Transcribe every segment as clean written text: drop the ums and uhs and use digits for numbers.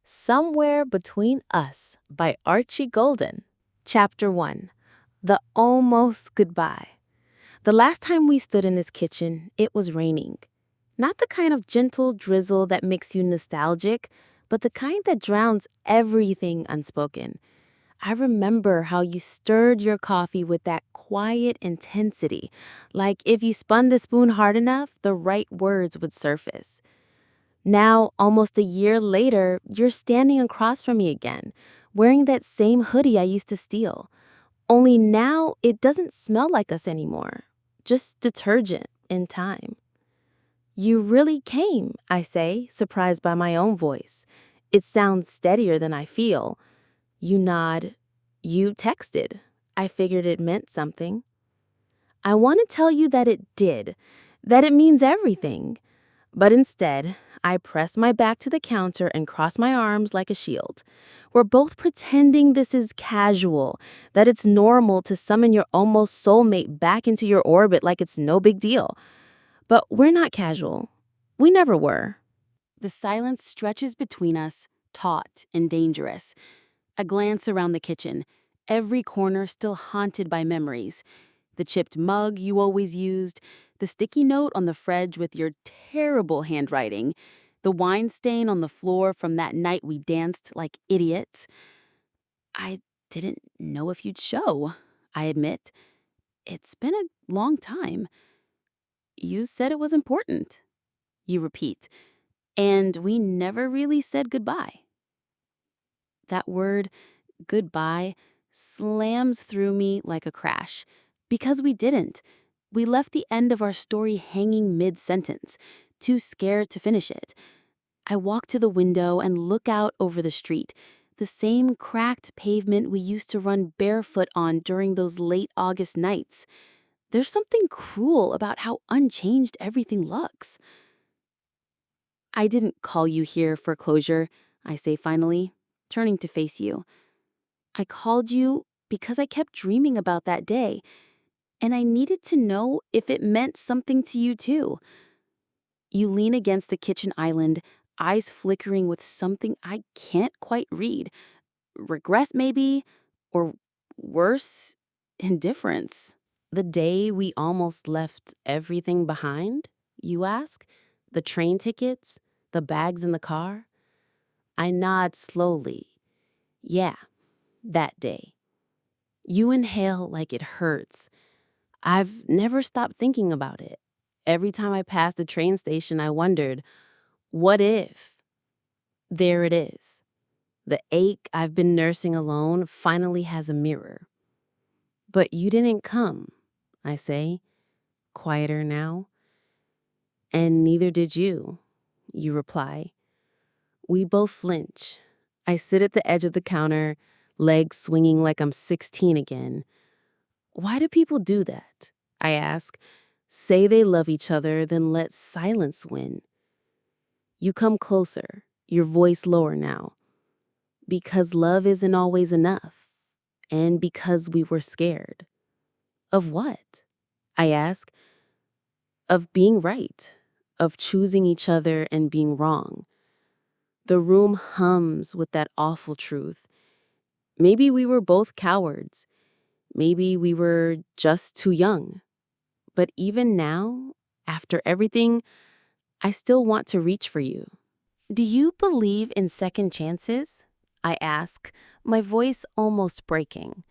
Somewhere Between Us by Archie Golden. Chapter 1. The Almost Goodbye. The last time we stood in this kitchen, it was raining. Not the kind of gentle drizzle that makes you nostalgic, but the kind that drowns everything unspoken. I remember how you stirred your coffee with that quiet intensity, like if you spun the spoon hard enough, the right words would surface. Now, almost a year later, you're standing across from me again, wearing that same hoodie I used to steal. Only now, it doesn't smell like us anymore. Just detergent in time. You really came, I say, surprised by my own voice. It sounds steadier than I feel. You nod. You texted. I figured it meant something. I want to tell you that it did, that it means everything. But instead, I press my back to the counter and cross my arms like a shield. We're both pretending this is casual, that it's normal to summon your almost soulmate back into your orbit like it's no big deal. But we're not casual. We never were. The silence stretches between us, taut and dangerous. A glance around the kitchen, every corner still haunted by memories. The chipped mug you always used, the sticky note on the fridge with your terrible handwriting, the wine stain on the floor from that night we danced like idiots. I didn't know if you'd show, I admit. It's been a long time. You said it was important. You repeat, and we never really said goodbye. That word, goodbye, slams through me like a crash. Because we didn't. We left the end of our story hanging mid-sentence, too scared to finish it. I walk to the window and look out over the street, the same cracked pavement we used to run barefoot on during those late August nights. There's something cruel about how unchanged everything looks. I didn't call you here for closure, I say finally, turning to face you. I called you because I kept dreaming about that day, and I needed to know if it meant something to you too. You lean against the kitchen island, eyes flickering with something I can't quite read. Regret maybe, or worse, indifference. The day we almost left everything behind, you ask? The train tickets? The bags in the car? I nod slowly. Yeah, that day. You inhale like it hurts. I've never stopped thinking about it. Every time I passed the train station, I wondered, what if? There it is. The ache I've been nursing alone finally has a mirror. But you didn't come, I say, quieter now. And neither did you, you reply. We both flinch. I sit at the edge of the counter, legs swinging like I'm 16 again. Why do people do that? I ask. Say they love each other, then let silence win. You come closer, your voice lower now. Because love isn't always enough. And because we were scared. Of what? I ask. Of being right. Of choosing each other and being wrong. The room hums with that awful truth. Maybe we were both cowards. Maybe we were just too young. But even now, after everything, I still want to reach for you. Do you believe in second chances? I ask, my voice almost breaking.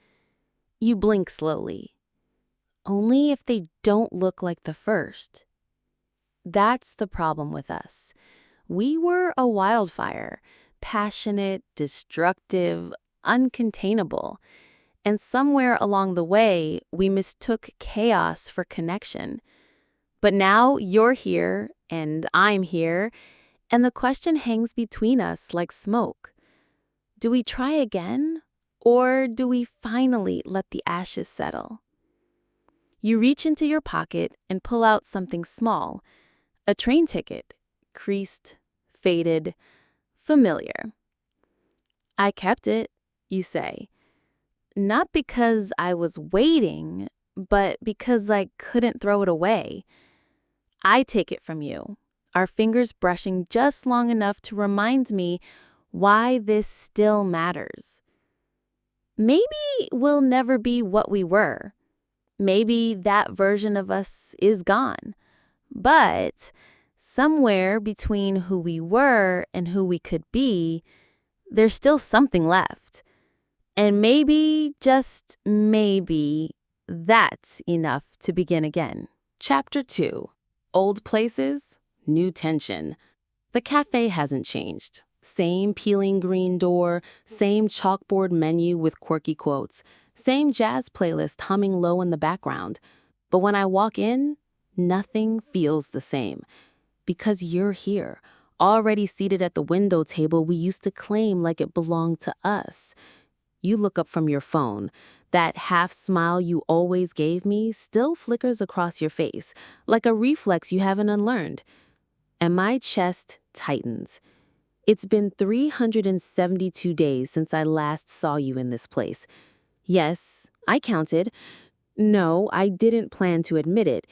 You blink slowly. Only if they don't look like the first. That's the problem with us. We were a wildfire, passionate, destructive, uncontainable. And somewhere along the way, we mistook chaos for connection. But now you're here, and I'm here, and the question hangs between us like smoke. Do we try again, or do we finally let the ashes settle? You reach into your pocket and pull out something small, a train ticket, creased, faded, familiar. I kept it, you say. Not because I was waiting, but because I couldn't throw it away. I take it from you, our fingers brushing just long enough to remind me why this still matters. Maybe we'll never be what we were. Maybe that version of us is gone. But somewhere between who we were and who we could be, there's still something left. And maybe, just maybe, that's enough to begin again. Chapter 2. Old Places, New Tension. The cafe hasn't changed. Same peeling green door, same chalkboard menu with quirky quotes, same jazz playlist humming low in the background. But when I walk in, nothing feels the same. Because you're here, already seated at the window table we used to claim like it belonged to us. You look up from your phone. That half smile you always gave me still flickers across your face, like a reflex you haven't unlearned. And my chest tightens. It's been 372 days since I last saw you in this place. Yes, I counted. No, I didn't plan to admit it.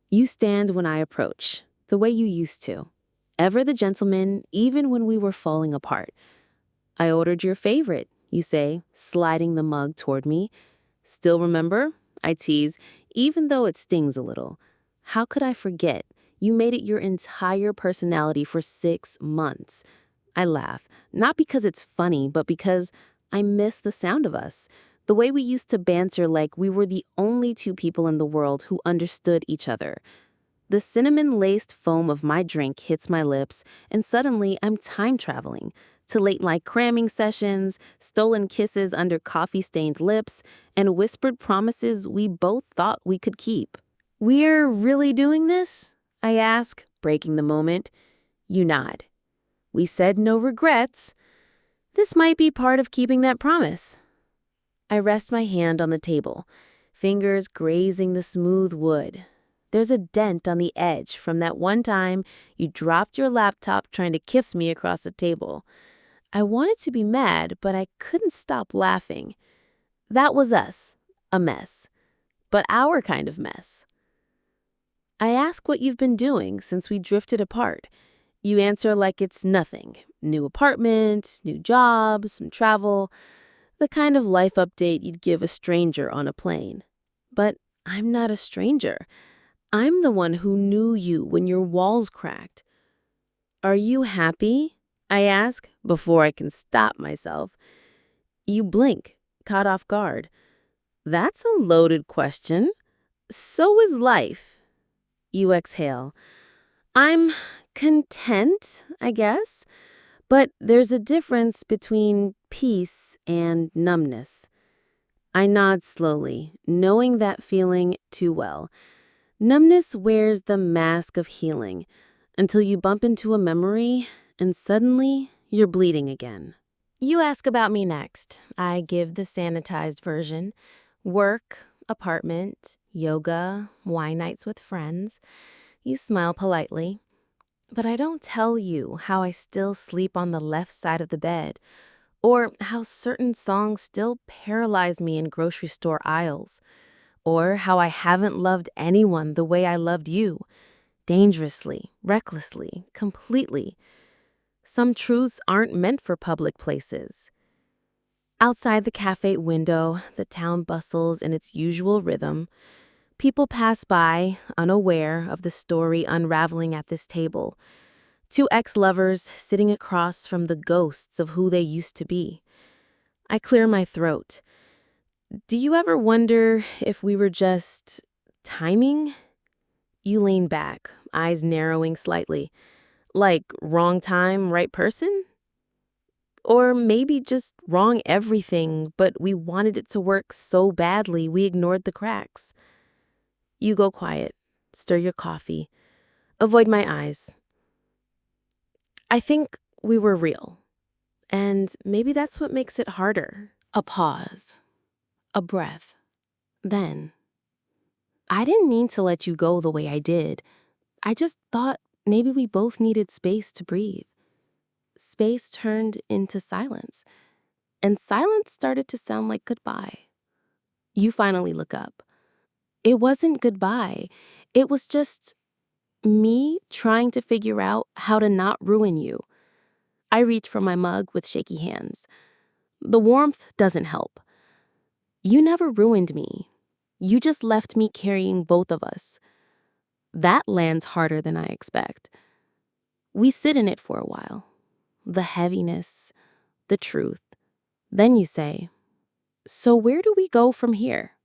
You stand when I approach, the way you used to. Ever the gentleman, even when we were falling apart. I ordered your favorite, you say, sliding the mug toward me. Still remember? I tease, even though it stings a little. How could I forget? You made it your entire personality for 6 months. I laugh, not because it's funny, but because I miss the sound of us. The way we used to banter like we were the only two people in the world who understood each other. The cinnamon-laced foam of my drink hits my lips, and suddenly I'm time traveling to late-night cramming sessions, stolen kisses under coffee-stained lips, and whispered promises we both thought we could keep. "We're really doing this?" I ask, breaking the moment. You nod. "We said no regrets. This might be part of keeping that promise." I rest my hand on the table, fingers grazing the smooth wood. There's a dent on the edge from that one time you dropped your laptop trying to kiss me across the table. I wanted to be mad, but I couldn't stop laughing. That was us, a mess, but our kind of mess. I ask what you've been doing since we drifted apart. You answer like it's nothing. New apartment, new job, some travel, the kind of life update you'd give a stranger on a plane. But I'm not a stranger. I'm the one who knew you when your walls cracked. "Are you happy?" I ask before I can stop myself. You blink, caught off guard. That's a loaded question. So is life. You exhale. I'm content, I guess, but there's a difference between peace and numbness. I nod slowly, knowing that feeling too well. Numbness wears the mask of healing until you bump into a memory and suddenly you're bleeding again. You ask about me next. I give the sanitized version. Work, apartment, yoga, wine nights with friends. You smile politely. But I don't tell you how I still sleep on the left side of the bed, or how certain songs still paralyze me in grocery store aisles, or how I haven't loved anyone the way I loved you, dangerously, recklessly, completely. Some truths aren't meant for public places. Outside the cafe window, the town bustles in its usual rhythm. People pass by, unaware of the story unraveling at this table. 2 ex-lovers sitting across from the ghosts of who they used to be. I clear my throat. Do you ever wonder if we were just timing? You lean back, eyes narrowing slightly. Like wrong time, right person? Or maybe just wrong everything, but we wanted it to work so badly we ignored the cracks. You go quiet, stir your coffee, avoid my eyes. I think we were real. And maybe that's what makes it harder. A pause. A breath. Then, I didn't mean to let you go the way I did. I just thought maybe we both needed space to breathe. Space turned into silence. And silence started to sound like goodbye. You finally look up. It wasn't goodbye. It was just me trying to figure out how to not ruin you. I reach for my mug with shaky hands. The warmth doesn't help. You never ruined me. You just left me carrying both of us. That lands harder than I expect. We sit in it for a while. The heaviness, the truth. Then you say, "So where do we go from here?"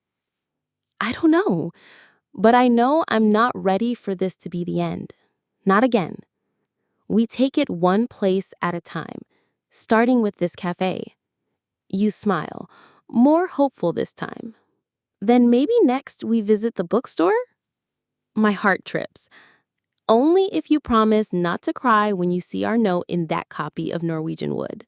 I don't know, but I know I'm not ready for this to be the end. Not again. We take it one place at a time, starting with this cafe. You smile, more hopeful this time. Then maybe next we visit the bookstore? My heart trips. Only if you promise not to cry when you see our note in that copy of Norwegian Wood.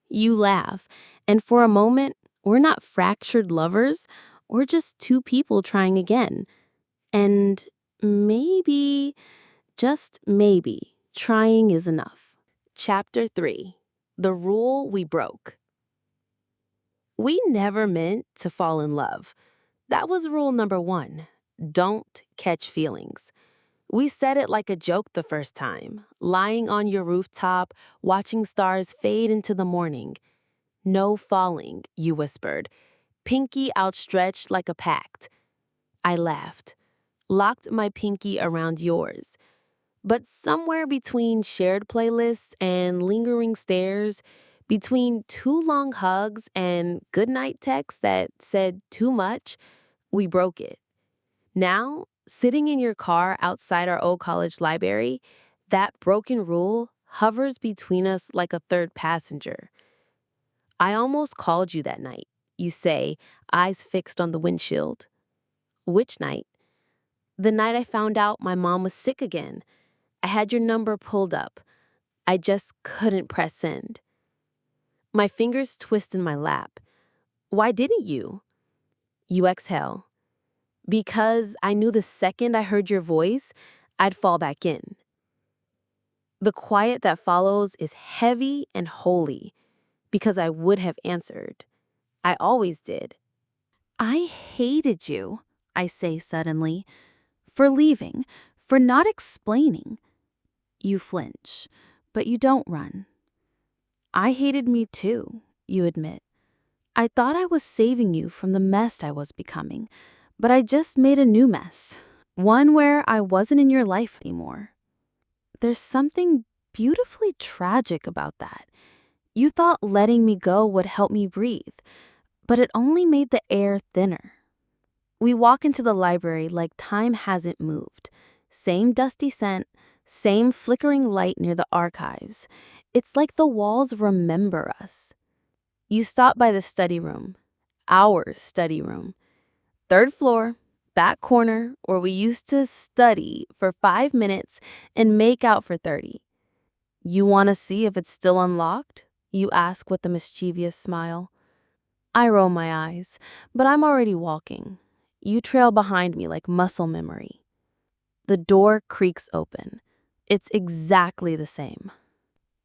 You laugh, and for a moment, we're not fractured lovers, we're just two people trying again. And maybe, just maybe, trying is enough. Chapter 3. The Rule We Broke. We never meant to fall in love. That was rule number 1. Don't catch feelings. We said it like a joke the first time, lying on your rooftop, watching stars fade into the morning. "No falling," you whispered, pinky outstretched like a pact. I laughed, locked my pinky around yours. But somewhere between shared playlists and lingering stares, between 2 long hugs and goodnight texts that said too much, we broke it. Now, sitting in your car outside our old college library, that broken rule hovers between us like a third passenger. "I almost called you that night," you say, eyes fixed on the windshield. "Which night?" "The night I found out my mom was sick again. I had your number pulled up. I just couldn't press send." My fingers twist in my lap. "Why didn't you?" You exhale. "Because I knew the second I heard your voice, I'd fall back in." The quiet that follows is heavy and holy, because I would have answered. I always did. I hated you, I say suddenly, for leaving, for not explaining. You flinch, but you don't run. I hated me too, you admit. I thought I was saving you from the mess I was becoming, but I just made a new mess, one where I wasn't in your life anymore. There's something beautifully tragic about that. You thought letting me go would help me breathe, but it only made the air thinner. We walk into the library like time hasn't moved. Same dusty scent, same flickering light near the archives. It's like the walls remember us. You stop by the study room, our study room. 3rd floor, back corner, where we used to study for 5 minutes and make out for 30. "You want to see if it's still unlocked?" you ask with a mischievous smile. I roll my eyes, but I'm already walking. You trail behind me like muscle memory. The door creaks open. It's exactly the same.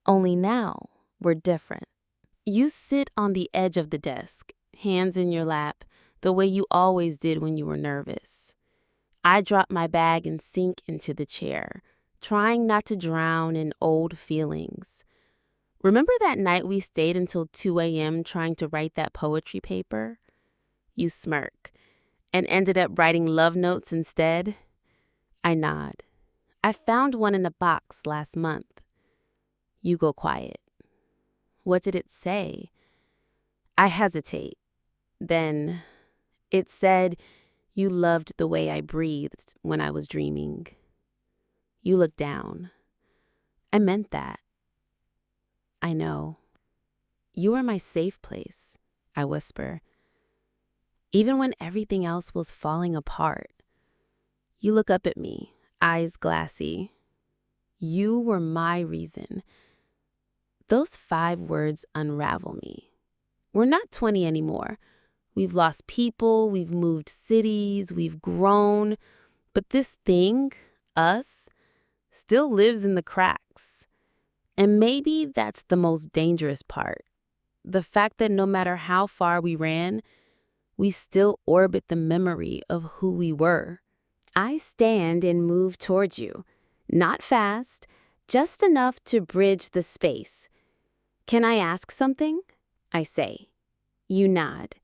Only now, we're different. You sit on the edge of the desk, hands in your lap, the way you always did when you were nervous. I drop my bag and sink into the chair, trying not to drown in old feelings. "Remember that night we stayed until 2 a.m. trying to write that poetry paper?" You smirk. "And ended up writing love notes instead?" I nod. "I found one in a box last month." You go quiet. "What did it say?" I hesitate. Then it said, "You loved the way I breathed when I was dreaming." You look down. "I meant that." "I know." "You were my safe place," I whisper. "Even when everything else was falling apart." You look up at me, eyes glassy. "You were my reason." Those 5 words unravel me. We're not 20 anymore. We've lost people, we've moved cities, we've grown. But this thing, us, still lives in the cracks. And maybe that's the most dangerous part. The fact that no matter how far we ran, we still orbit the memory of who we were. I stand and move towards you. Not fast, just enough to bridge the space. Can I ask something? I say. You nod.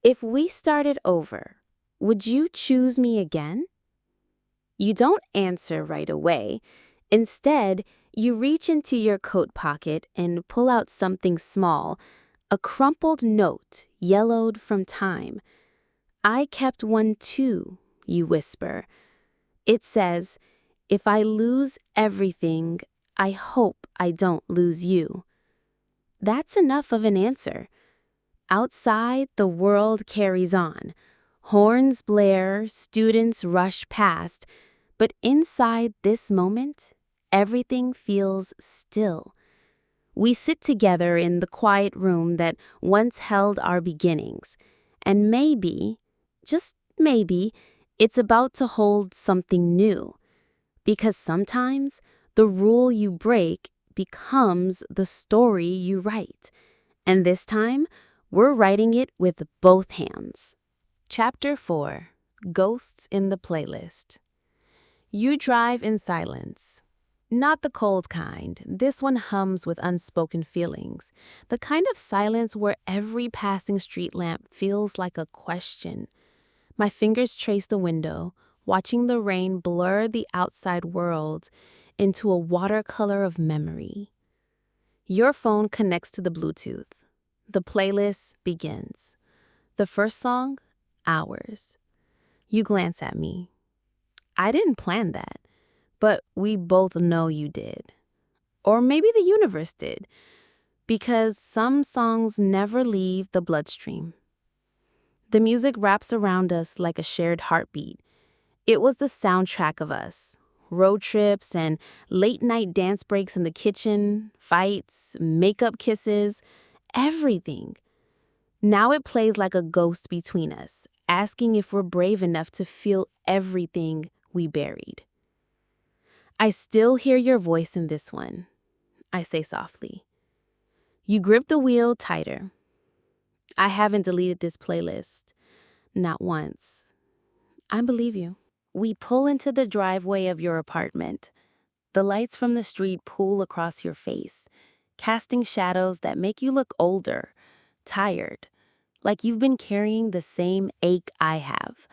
If we started over, would you choose me again? You don't answer right away. Instead, you reach into your coat pocket and pull out something small, a crumpled note, yellowed from time. I kept one too, you whisper. It says, if I lose everything, I hope I don't lose you. That's enough of an answer. Outside, the world carries on. Horns blare, students rush past, but inside this moment, everything feels still. We sit together in the quiet room that once held our beginnings, and maybe, just maybe, it's about to hold something new. Because sometimes the rule you break becomes the story you write. And this time, we're writing it with both hands. Chapter 4: Ghosts in the Playlist. You drive in silence. Not the cold kind. This one hums with unspoken feelings. The kind of silence where every passing street lamp feels like a question. My fingers trace the window, watching the rain blur the outside world into a watercolor of memory. Your phone connects to the Bluetooth. The playlist begins. The first song, Hours. You glance at me. I didn't plan that, but we both know you did. Or maybe the universe did, because some songs never leave the bloodstream. The music wraps around us like a shared heartbeat. It was the soundtrack of us. Road trips and late-night dance breaks in the kitchen, fights, makeup kisses, everything. Now it plays like a ghost between us, asking if we're brave enough to feel everything we buried. I still hear your voice in this one, I say softly. You grip the wheel tighter. I haven't deleted this playlist, not once. I believe you. We pull into the driveway of your apartment. The lights from the street pool across your face, casting shadows that make you look older, tired, like you've been carrying the same ache I have.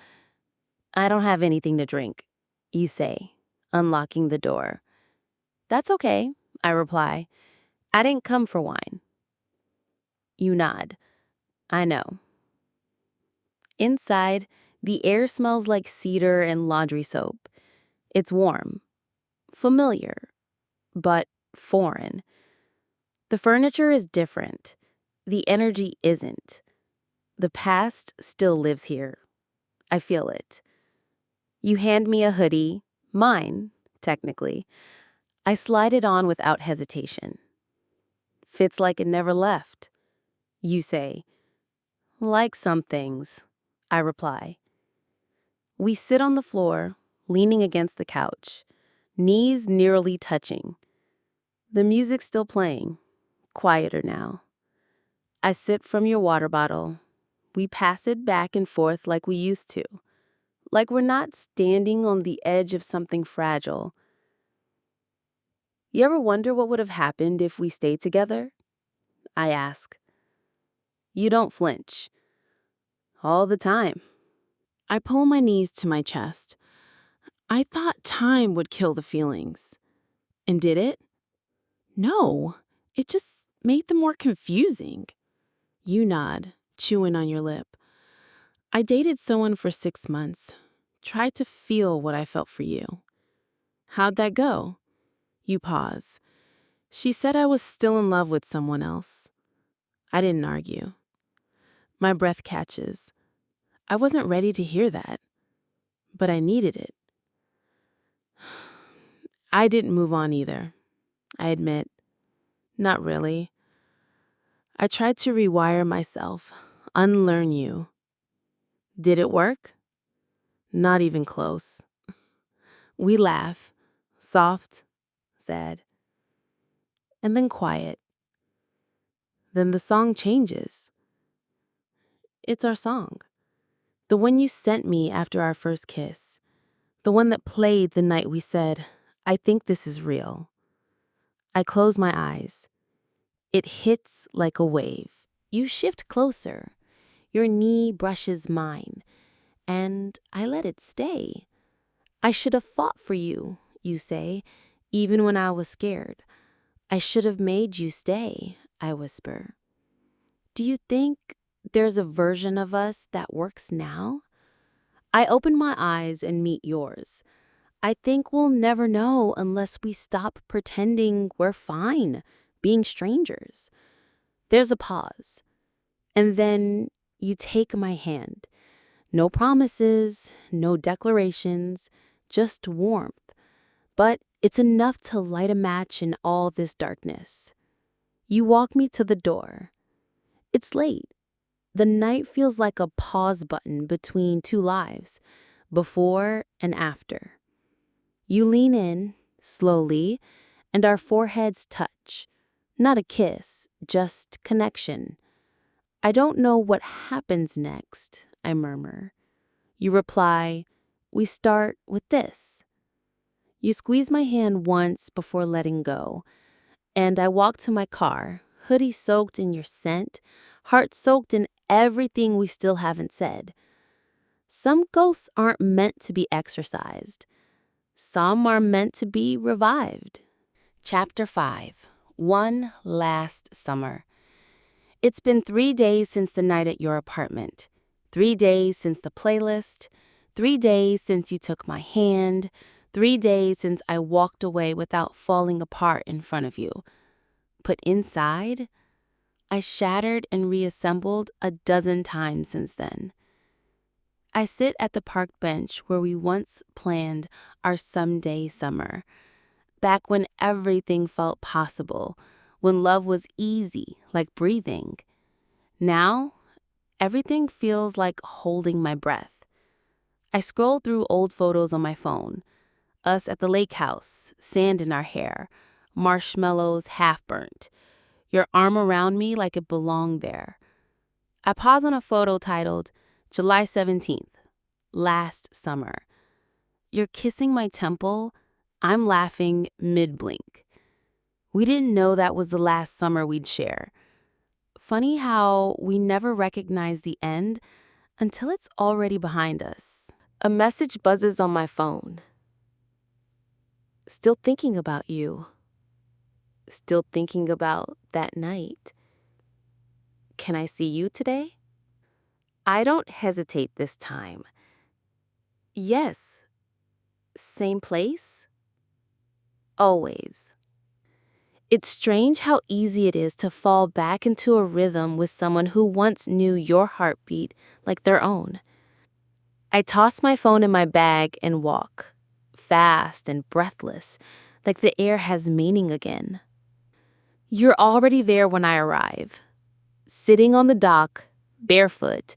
I don't have anything to drink, you say, unlocking the door. That's okay, I reply. I didn't come for wine. You nod. I know. Inside, the air smells like cedar and laundry soap. It's warm, familiar, but foreign. The furniture is different. The energy isn't. The past still lives here. I feel it. You hand me a hoodie, mine, technically. I slide it on without hesitation. Fits like it never left. You say, like some things, I reply. We sit on the floor, leaning against the couch, knees nearly touching. The music's still playing, quieter now. I sip from your water bottle. We pass it back and forth like we used to, like we're not standing on the edge of something fragile. You ever wonder what would have happened if we stayed together? I ask. You don't flinch. All the time. I pull my knees to my chest. I thought time would kill the feelings. And did it? No, it just made them more confusing. You nod, chewing on your lip. I dated someone for 6 months. Tried to feel what I felt for you. How'd that go? You pause. She said I was still in love with someone else. I didn't argue. My breath catches. I wasn't ready to hear that, but I needed it. I didn't move on either, I admit. Not really. I tried to rewire myself, unlearn you. Did it work? Not even close. We laugh, soft, sad, and then quiet. Then the song changes. It's our song. The one you sent me after our first kiss. The one that played the night we said, I think this is real. I close my eyes. It hits like a wave. You shift closer. Your knee brushes mine, and I let it stay. I should have fought for you, you say, even when I was scared. I should have made you stay, I whisper. Do you think there's a version of us that works now? I open my eyes and meet yours. I think we'll never know unless we stop pretending we're fine, being strangers. There's a pause. And then you take my hand. No promises, no declarations, just warmth. But it's enough to light a match in all this darkness. You walk me to the door. It's late. The night feels like a pause button between two lives, before and after. You lean in, slowly, and our foreheads touch. Not a kiss, just connection. I don't know what happens next, I murmur. You reply, we start with this. You squeeze my hand once before letting go, and I walk to my car, hoodie soaked in your scent, heart soaked in everything we still haven't said. Some ghosts aren't meant to be exorcised. Some are meant to be revived. Chapter 5. One Last Summer. It's been 3 days since the night at your apartment. 3 days since the playlist. 3 days since you took my hand. 3 days since I walked away without falling apart in front of you. But inside, I shattered and reassembled a dozen times since then. I sit at the park bench where we once planned our someday summer. Back when everything felt possible, when love was easy, like breathing. Now, everything feels like holding my breath. I scroll through old photos on my phone. Us at the lake house, sand in our hair, marshmallows half burnt. Your arm around me like it belonged there. I pause on a photo titled July 17th, Last Summer. You're kissing my temple. I'm laughing mid-blink. We didn't know that was the last summer we'd share. Funny how we never recognize the end until it's already behind us. A message buzzes on my phone. Still thinking about you. Still thinking about that night. Can I see you today? I don't hesitate this time. Yes. Same place? Always. It's strange how easy it is to fall back into a rhythm with someone who once knew your heartbeat like their own. I toss my phone in my bag and walk, fast and breathless, like the air has meaning again. You're already there when I arrive, sitting on the dock, barefoot,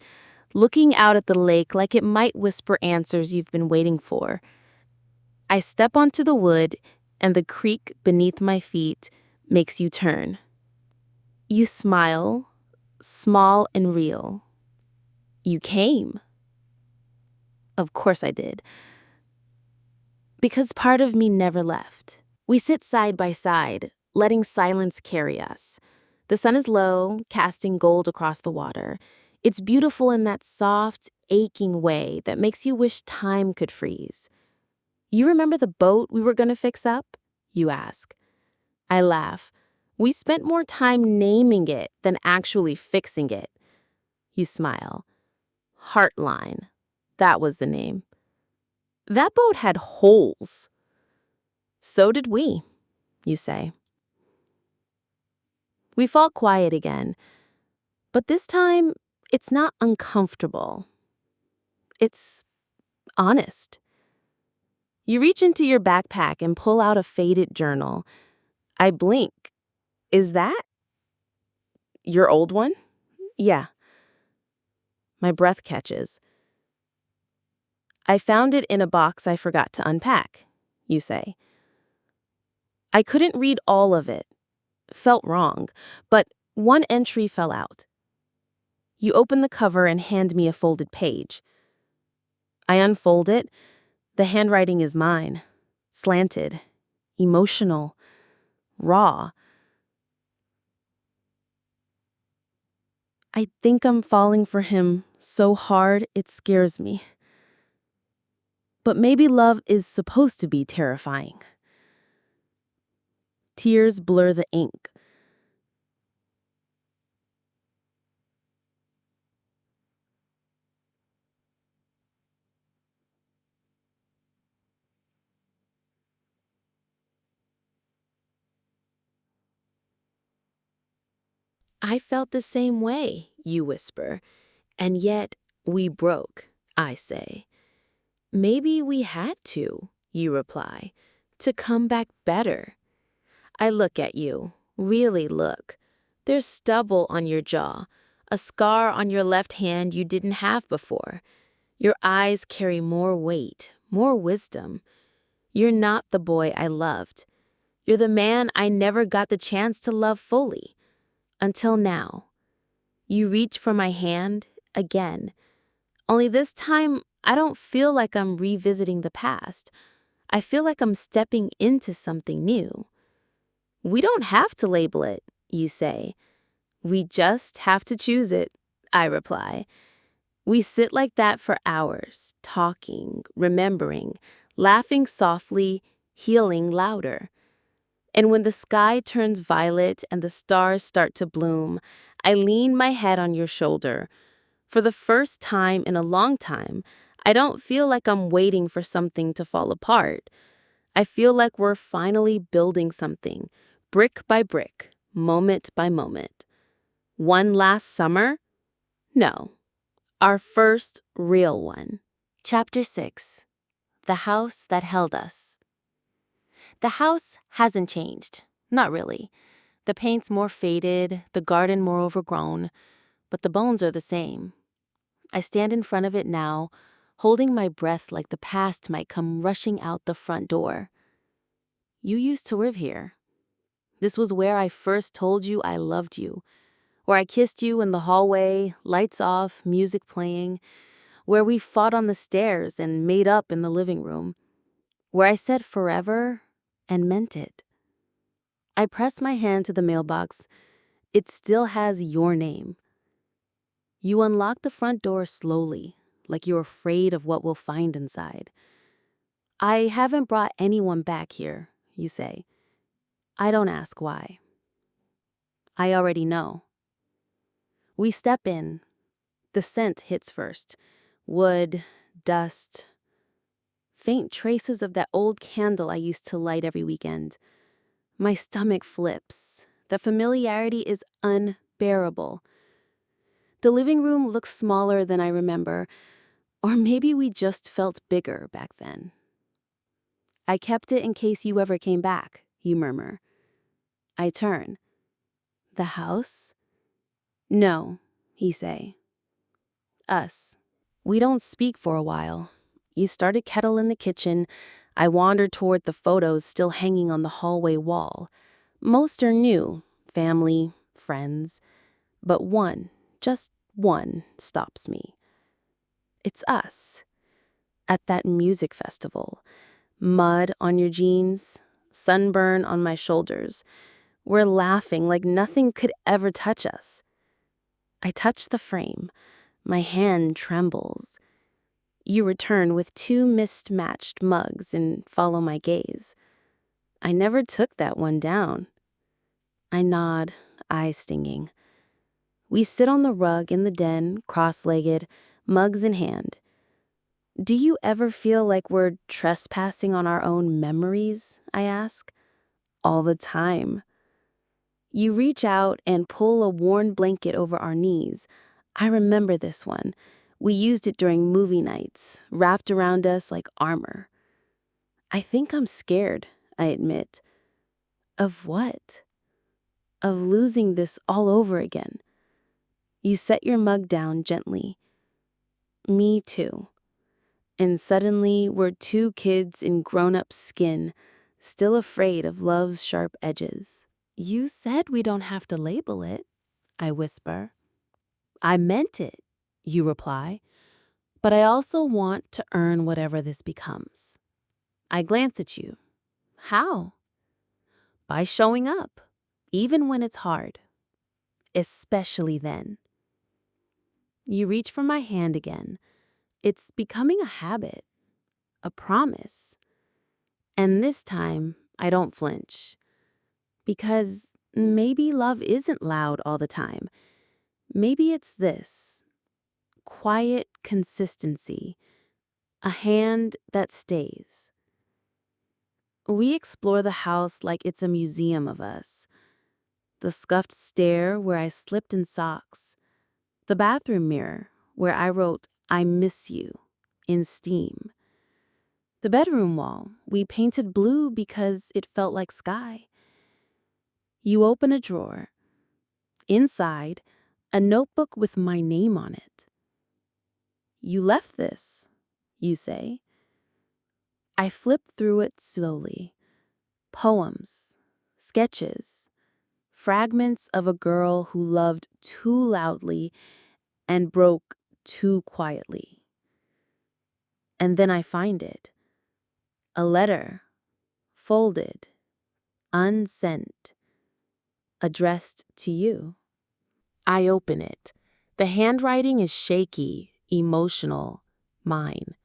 looking out at the lake like it might whisper answers you've been waiting for. I step onto the wood, and the creak beneath my feet makes you turn. You smile, small and real. You came. Of course I did. Because part of me never left. We sit side by side, letting silence carry us. The sun is low, casting gold across the water. It's beautiful in that soft, aching way that makes you wish time could freeze. You remember the boat we were going to fix up? You ask. I laugh. We spent more time naming it than actually fixing it. You smile. Heartline. That was the name. That boat had holes. So did we, you say. We fall quiet again, but this time it's not uncomfortable. It's honest. You reach into your backpack and pull out a faded journal. I blink. Is that your old one? Yeah. My breath catches. I found it in a box I forgot to unpack, you say. I couldn't read all of it. Felt wrong, but one entry fell out. You open the cover and hand me a folded page. I unfold it. The handwriting is mine. Slanted. Emotional. Raw. I think I'm falling for him so hard it scares me. But maybe love is supposed to be terrifying. Tears blur the ink. I felt the same way, you whisper. And yet, we broke, I say. Maybe we had to, you reply, to come back better. I look at you, really look. There's stubble on your jaw, a scar on your left hand you didn't have before. Your eyes carry more weight, more wisdom. You're not the boy I loved. You're the man I never got the chance to love fully. Until now. You reach for my hand again. Only this time, I don't feel like I'm revisiting the past. I feel like I'm stepping into something new. We don't have to label it, you say. We just have to choose it, I reply. We sit like that for hours, talking, remembering, laughing softly, healing louder. And when the sky turns violet and the stars start to bloom, I lean my head on your shoulder. For the first time in a long time, I don't feel like I'm waiting for something to fall apart. I feel like we're finally building something, brick by brick, moment by moment. One last summer? No. Our first real one. Chapter 6. The House That Held Us. The house hasn't changed. Not really. The paint's more faded, the garden more overgrown, but the bones are the same. I stand in front of it now, holding my breath like the past might come rushing out the front door. You used to live here. This was where I first told you I loved you, where I kissed you in the hallway, lights off, music playing, where we fought on the stairs and made up in the living room, where I said forever and meant it. I press my hand to the mailbox. It still has your name. You unlock the front door slowly, like you're afraid of what we'll find inside. I haven't brought anyone back here, you say. I don't ask why. I already know. We step in. The scent hits first. Wood, dust, faint traces of that old candle I used to light every weekend. My stomach flips. The familiarity is unbearable. The living room looks smaller than I remember, or maybe we just felt bigger back then. I kept it in case you ever came back, you murmur. I turn. The house? No, he say. Us. We don't speak for a while. You start a kettle in the kitchen. I wander toward the photos still hanging on the hallway wall. Most are new, family, friends. But one, just one, stops me. It's us. At that music festival. Mud on your jeans, sunburn on my shoulders. We're laughing like nothing could ever touch us. I touch the frame. My hand trembles. You return with two mismatched mugs and follow my gaze. I never took that one down. I nod, eyes stinging. We sit on the rug in the den, cross-legged, mugs in hand. Do you ever feel like we're trespassing on our own memories? I ask. All the time. You reach out and pull a worn blanket over our knees. I remember this one. We used it during movie nights, wrapped around us like armor. I think I'm scared, I admit. Of what? Of losing this all over again. You set your mug down gently. Me too. And suddenly we're two kids in grown-up skin, still afraid of love's sharp edges. You said we don't have to label it, I whisper. I meant it, you reply. But I also want to earn whatever this becomes. I glance at you. How? By showing up, even when it's hard. Especially then. You reach for my hand again. It's becoming a habit, a promise. And this time, I don't flinch. Because maybe love isn't loud all the time. Maybe it's this quiet consistency, a hand that stays. We explore the house like it's a museum of us. The scuffed stair where I slipped in socks. The bathroom mirror where I wrote, "I miss you," in steam. The bedroom wall we painted blue because it felt like sky. You open a drawer. Inside, a notebook with my name on it. "You left this," you say. I flip through it slowly. Poems, sketches, fragments of a girl who loved too loudly and broke too quietly. And then I find it. A letter, folded, unsent, addressed to you. I open it. The handwriting is shaky, emotional, mine.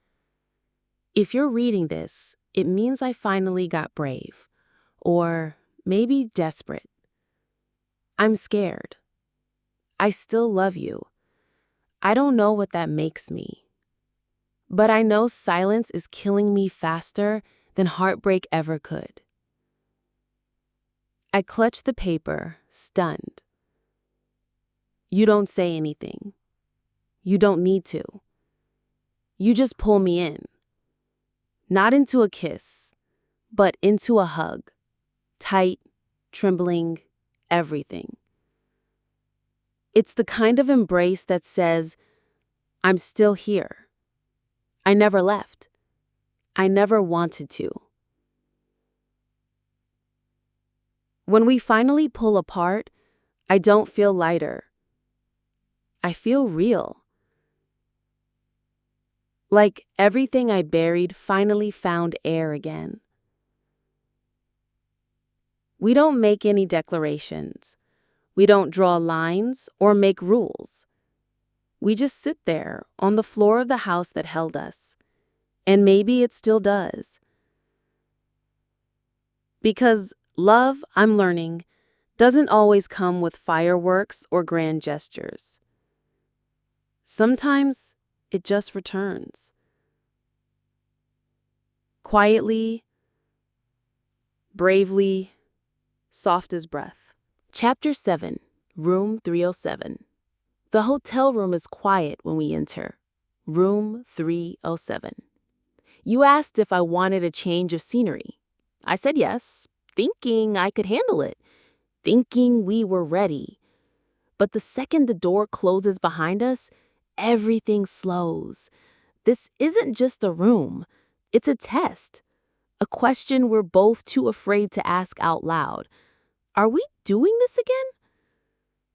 If you're reading this, it means I finally got brave. Or maybe desperate. I'm scared. I still love you. I don't know what that makes me. But I know silence is killing me faster than heartbreak ever could. I clutch the paper, stunned. You don't say anything. You don't need to. You just pull me in. Not into a kiss, but into a hug. Tight, trembling, everything. It's the kind of embrace that says, "I'm still here. I never left. I never wanted to." When we finally pull apart, I don't feel lighter. I feel real. Like everything I buried finally found air again. We don't make any declarations. We don't draw lines or make rules. We just sit there on the floor of the house that held us. And maybe it still does. Because love, I'm learning, doesn't always come with fireworks or grand gestures. Sometimes it just returns. Quietly, bravely, soft as breath. Chapter 7, Room 307. The hotel room is quiet when we enter. Room 307. You asked if I wanted a change of scenery. I said yes, thinking I could handle it, thinking we were ready. But the second the door closes behind us, everything slows. This isn't just a room. It's a test. A question we're both too afraid to ask out loud. Are we doing this again?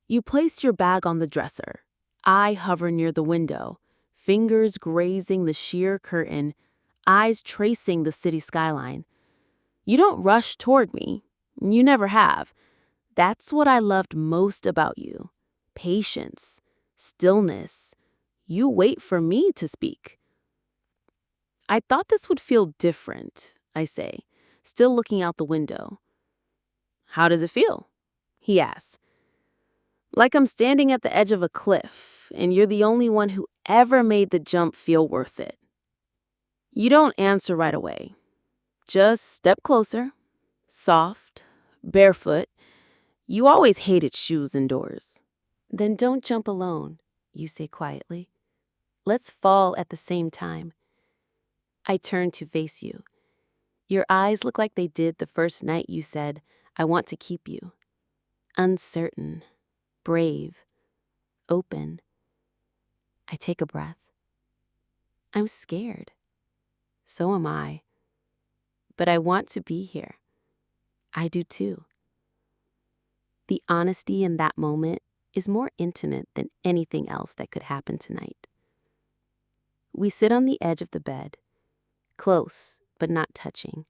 You place your bag on the dresser. I hover near the window, fingers grazing the sheer curtain, eyes tracing the city skyline. You don't rush toward me. You never have. That's what I loved most about you. Patience, stillness. You wait for me to speak. I thought this would feel different, I say, still looking out the window. How does it feel? He asks. Like I'm standing at the edge of a cliff, and you're the only one who ever made the jump feel worth it. You don't answer right away. Just step closer. Soft, barefoot. You always hated shoes indoors. Then don't jump alone, you say quietly. Let's fall at the same time. I turn to face you. Your eyes look like they did the first night you said, "I want to keep you." Uncertain, brave, open. I take a breath. I'm scared. So am I. But I want to be here. I do too. The honesty in that moment is more intimate than anything else that could happen tonight. We sit on the edge of the bed, close but not touching.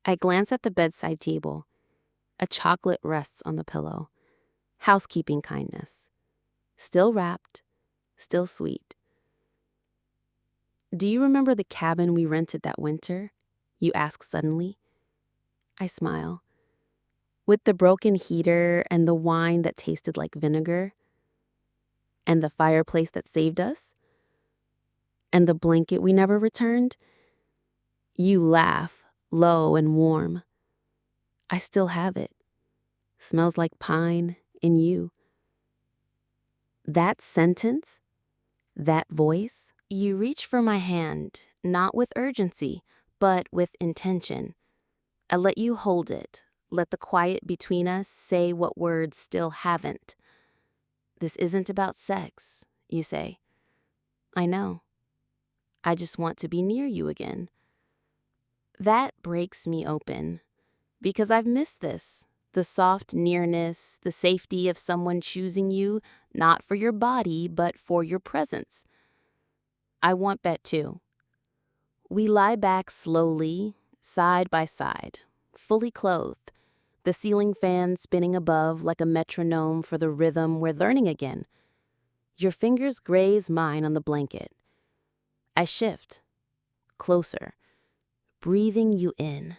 I glance at the bedside table. A chocolate rests on the pillow. Housekeeping kindness. Still wrapped, still sweet. Do you remember the cabin we rented that winter? You ask suddenly. I smile. With the broken heater and the wine that tasted like vinegar, and the fireplace that saved us, and the blanket we never returned, you laugh, low and warm. I still have it. Smells like pine in you. That sentence, that voice, you reach for my hand, not with urgency, but with intention. I let you hold it, let the quiet between us say what words still haven't. This isn't about sex, you say. I know. I just want to be near you again. That breaks me open, because I've missed this. The soft nearness, the safety of someone choosing you, not for your body, but for your presence. I want that too. We lie back slowly, side by side, fully clothed, the ceiling fan spinning above like a metronome for the rhythm we're learning again. Your fingers graze mine on the blanket. I shift, closer, breathing you in.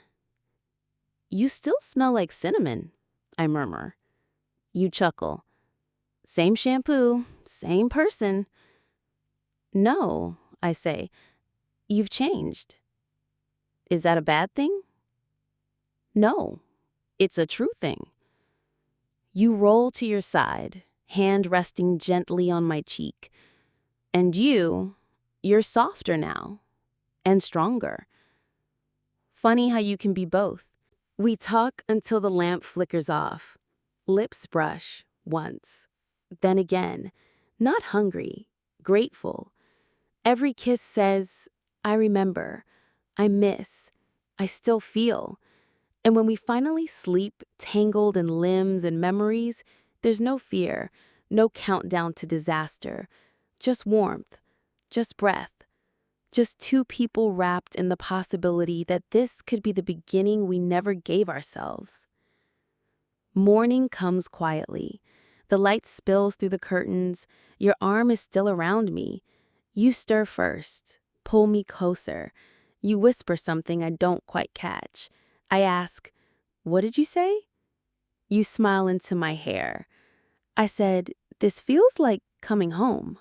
You still smell like cinnamon, I murmur. You chuckle. Same shampoo, same person. No, I say, you've changed. Is that a bad thing? No, it's a true thing. You roll to your side, hand resting gently on my cheek. And you're softer now, and stronger. Funny how you can be both. We talk until the lamp flickers off. Lips brush, once. Then again, not hungry, grateful. Every kiss says, I remember, I miss, I still feel. And when we finally sleep, tangled in limbs and memories, there's no fear, no countdown to disaster. Just warmth, just breath, just two people wrapped in the possibility that this could be the beginning we never gave ourselves. Morning comes quietly. The light spills through the curtains. Your arm is still around me. You stir first, pull me closer. You whisper something I don't quite catch. I ask, what did you say? You smile into my hair. I said, this feels like coming home.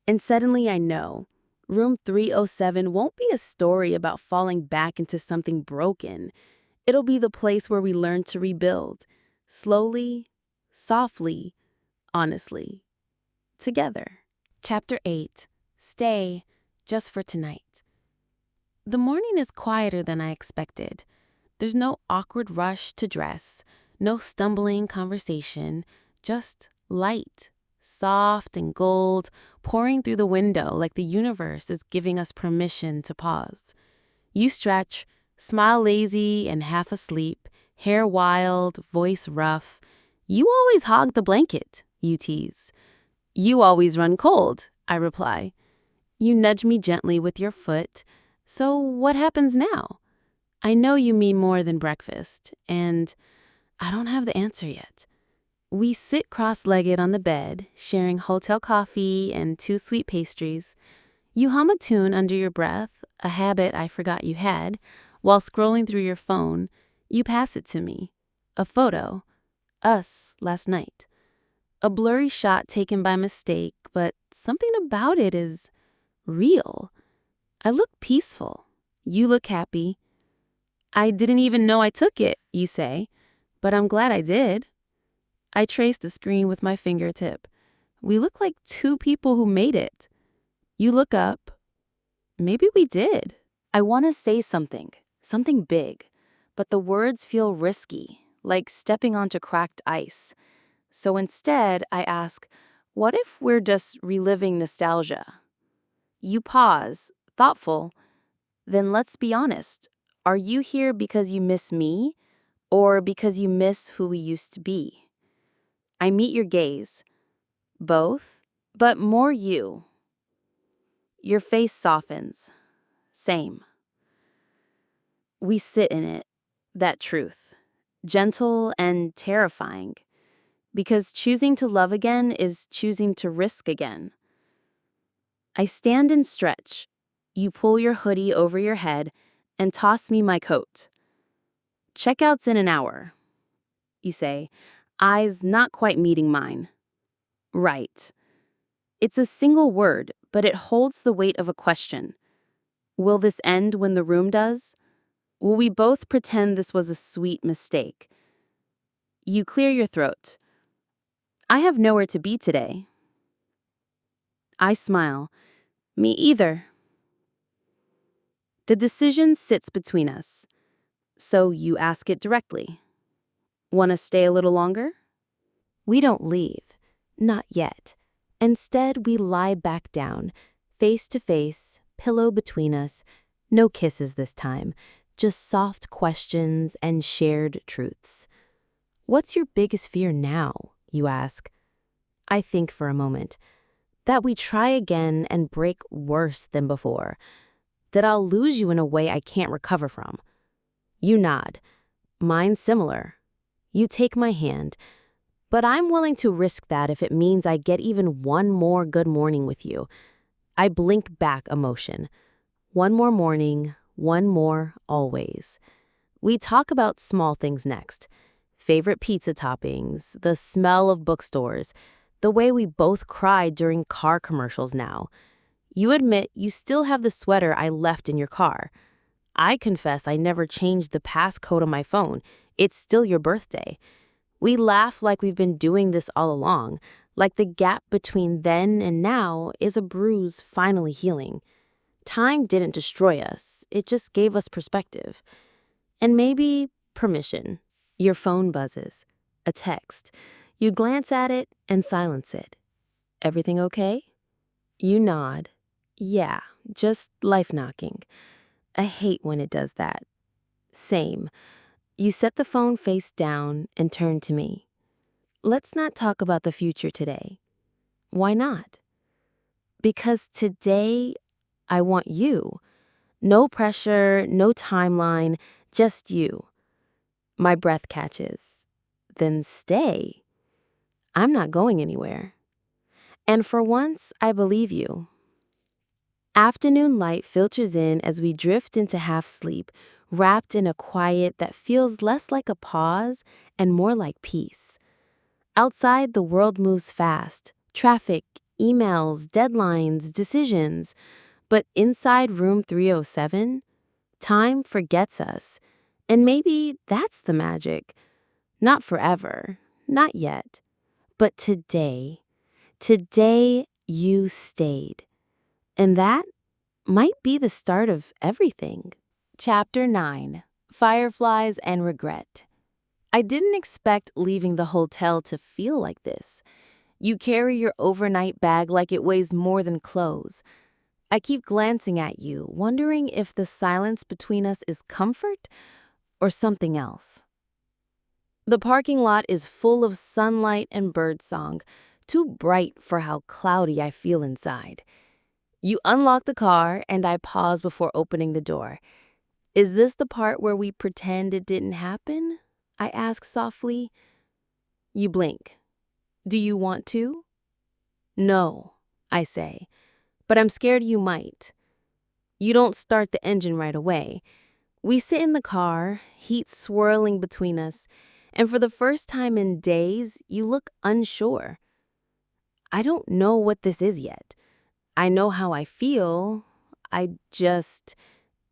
And suddenly I know. Room 307 won't be a story about falling back into something broken. It'll be the place where we learn to rebuild. Slowly, softly, honestly. Together. Chapter 8. Stay, just for tonight. The morning is quieter than I expected. There's no awkward rush to dress, no stumbling conversation, just light, soft and gold, pouring through the window like the universe is giving us permission to pause. You stretch, smile lazy and half asleep, hair wild, voice rough. You always hog the blanket, you tease. You always run cold, I reply. You nudge me gently with your foot. So what happens now? I know you mean more than breakfast, and I don't have the answer yet. We sit cross-legged on the bed, sharing hotel coffee and 2 sweet pastries. You hum a tune under your breath, a habit I forgot you had. While scrolling through your phone, you pass it to me. A photo. Us, last night. A blurry shot taken by mistake, but something about it is real. I look peaceful. You look happy. I didn't even know I took it, you say, but I'm glad I did. I trace the screen with my fingertip. We look like 2 people who made it. You look up. Maybe we did. I want to say something big, but the words feel risky, like stepping onto cracked ice. So instead, I ask, what if we're just reliving nostalgia? You pause, thoughtful. Then let's be honest. Are you here because you miss me, or because you miss who we used to be? I meet your gaze. Both, but more you. Your face softens. Same. We sit in it, that truth, gentle and terrifying, because choosing to love again is choosing to risk again. I stand and stretch. You pull your hoodie over your head and toss me my coat. Checkout's in an hour, you say, eyes not quite meeting mine. Right. It's a single word, but it holds the weight of a question. Will this end when the room does? Will we both pretend this was a sweet mistake? You clear your throat. I have nowhere to be today. I smile. Me either. The decision sits between us. So you ask it directly. Want to stay a little longer? We don't leave. Not yet. Instead, we lie back down, face to face, pillow between us. No kisses this time, just soft questions and shared truths. What's your biggest fear now, you ask? I think for a moment. That we try again and break worse than before. That I'll lose you in a way I can't recover from. You nod. Mine's similar. You take my hand. But I'm willing to risk that if it means I get even one more good morning with you. I blink back emotion. One more morning, one more always. We talk about small things next. Favorite pizza toppings, the smell of bookstores, the way we both cry during car commercials now. You admit you still have the sweater I left in your car. I confess I never changed the passcode on my phone. It's still your birthday. We laugh like we've been doing this all along, like the gap between then and now is a bruise finally healing. Time didn't destroy us, it just gave us perspective. And maybe permission. Your phone buzzes. A text. You glance at it and silence it. Everything okay? You nod. Yeah, just life knocking. I hate when it does that. Same. You set the phone face down and turn to me. Let's not talk about the future today. Why not? Because today, I want you. No pressure, no timeline, just you. My breath catches. Then stay. I'm not going anywhere. And for once, I believe you. Afternoon light filters in as we drift into half sleep, wrapped in a quiet that feels less like a pause and more like peace. Outside, the world moves fast. Traffic, emails, deadlines, decisions. But inside room 307, time forgets us. And maybe that's the magic. Not forever, not yet. But today you stayed. And that might be the start of everything. Chapter 9. Fireflies and Regret. I didn't expect leaving the hotel to feel like this. You carry your overnight bag like it weighs more than clothes. I keep glancing at you, wondering if the silence between us is comfort or something else. The parking lot is full of sunlight and birdsong, too bright for how cloudy I feel inside. You unlock the car, and I pause before opening the door. Is this the part where we pretend it didn't happen? I ask softly. You blink. Do you want to? No, I say, but I'm scared you might. You don't start the engine right away. We sit in the car, heat swirling between us, and for the first time in days, you look unsure. I don't know what this is yet. I know how I feel. I just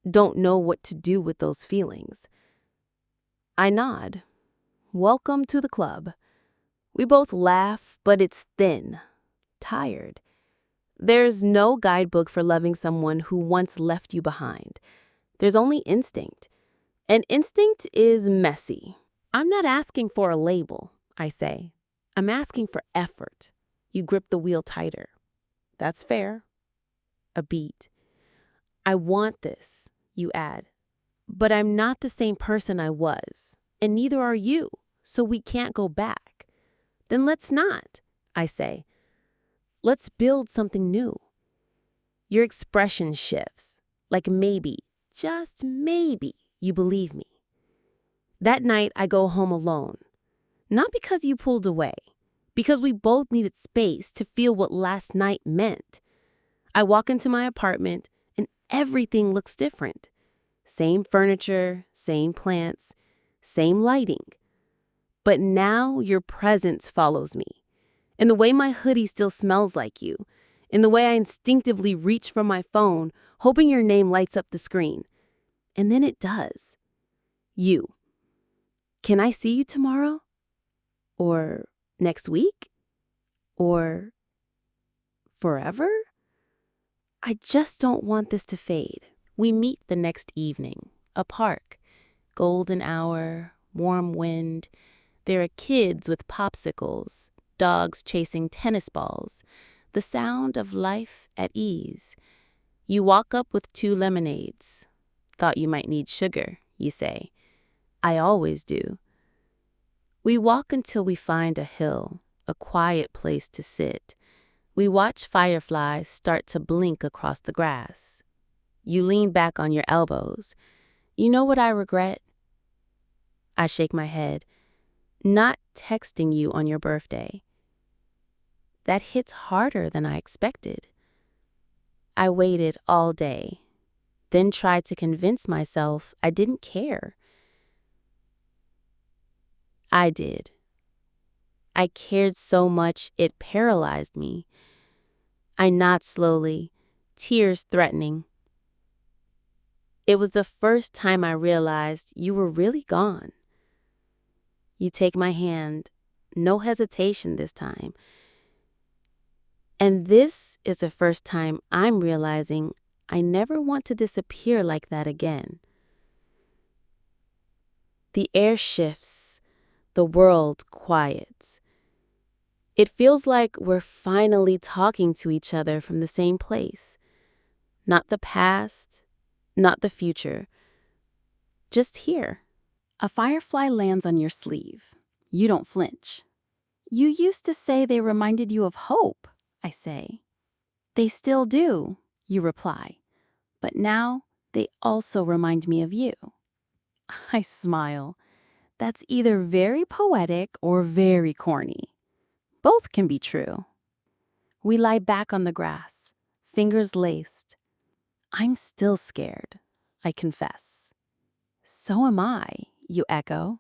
don't know what to do with those feelings. I nod. Welcome to the club. We both laugh, but it's thin, tired. There's no guidebook for loving someone who once left you behind. There's only instinct. And instinct is messy. I'm not asking for a label, I say. I'm asking for effort. You grip the wheel tighter. That's fair. A beat. I want this, you add. But I'm not the same person I was, and neither are you, so we can't go back. Then let's not, I say. Let's build something new. Your expression shifts, like maybe, just maybe, you believe me. That night, I go home alone. Not because you pulled away, because we both needed space to feel what last night meant. I walk into my apartment, and everything looks different. Same furniture, same plants, same lighting. But now your presence follows me. In the way my hoodie still smells like you. In the way I instinctively reach for my phone, hoping your name lights up the screen. And then it does. You. Can I see you tomorrow? Or next week? Or forever? I just don't want this to fade. We meet the next evening. A park. Golden hour, warm wind. There are kids with popsicles, dogs chasing tennis balls. The sound of life at ease. You walk up with 2 lemonades. Thought you might need sugar, you say. I always do. We walk until we find a hill, a quiet place to sit. We watch fireflies start to blink across the grass. You lean back on your elbows. You know what I regret? I shake my head. Not texting you on your birthday. That hits harder than I expected. I waited all day, then tried to convince myself I didn't care. I did. I cared so much it paralyzed me. I nod slowly, tears threatening. It was the first time I realized you were really gone. You take my hand, no hesitation this time. And this is the first time I'm realizing I never want to disappear like that again. The air shifts, the world quiets. It feels like we're finally talking to each other from the same place. Not the past, not the future. Just here. A firefly lands on your sleeve. You don't flinch. You used to say they reminded you of hope, I say. They still do, you reply. But now they also remind me of you. I smile. That's either very poetic or very corny. Both can be true. We lie back on the grass, fingers laced. I'm still scared, I confess. So am I, you echo.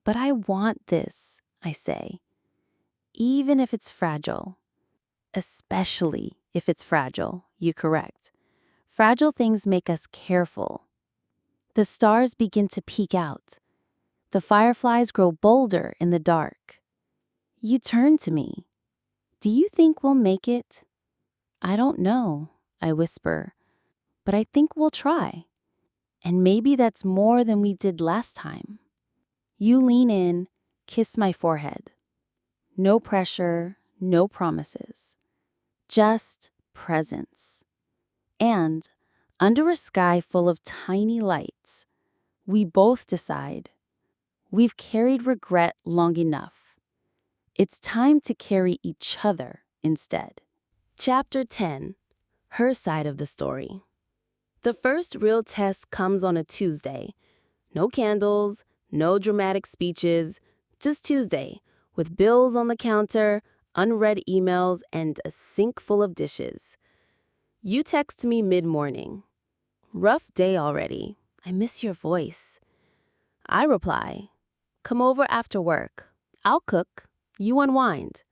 But I want this, I say, even if it's fragile. Especially if it's fragile, you correct. Fragile things make us careful. The stars begin to peek out. The fireflies grow bolder in the dark. You turn to me. Do you think we'll make it? I don't know, I whisper, but I think we'll try. And maybe that's more than we did last time. You lean in, kiss my forehead. No pressure, no promises. Just presence. And under a sky full of tiny lights, we both decide we've carried regret long enough. It's time to carry each other instead. Chapter 10. Her side of the story. The first real test comes on a Tuesday. No candles, no dramatic speeches, just Tuesday, with bills on the counter, unread emails, and a sink full of dishes. You text me mid-morning. Rough day already. I miss your voice. I reply, come over after work. I'll cook. You unwind.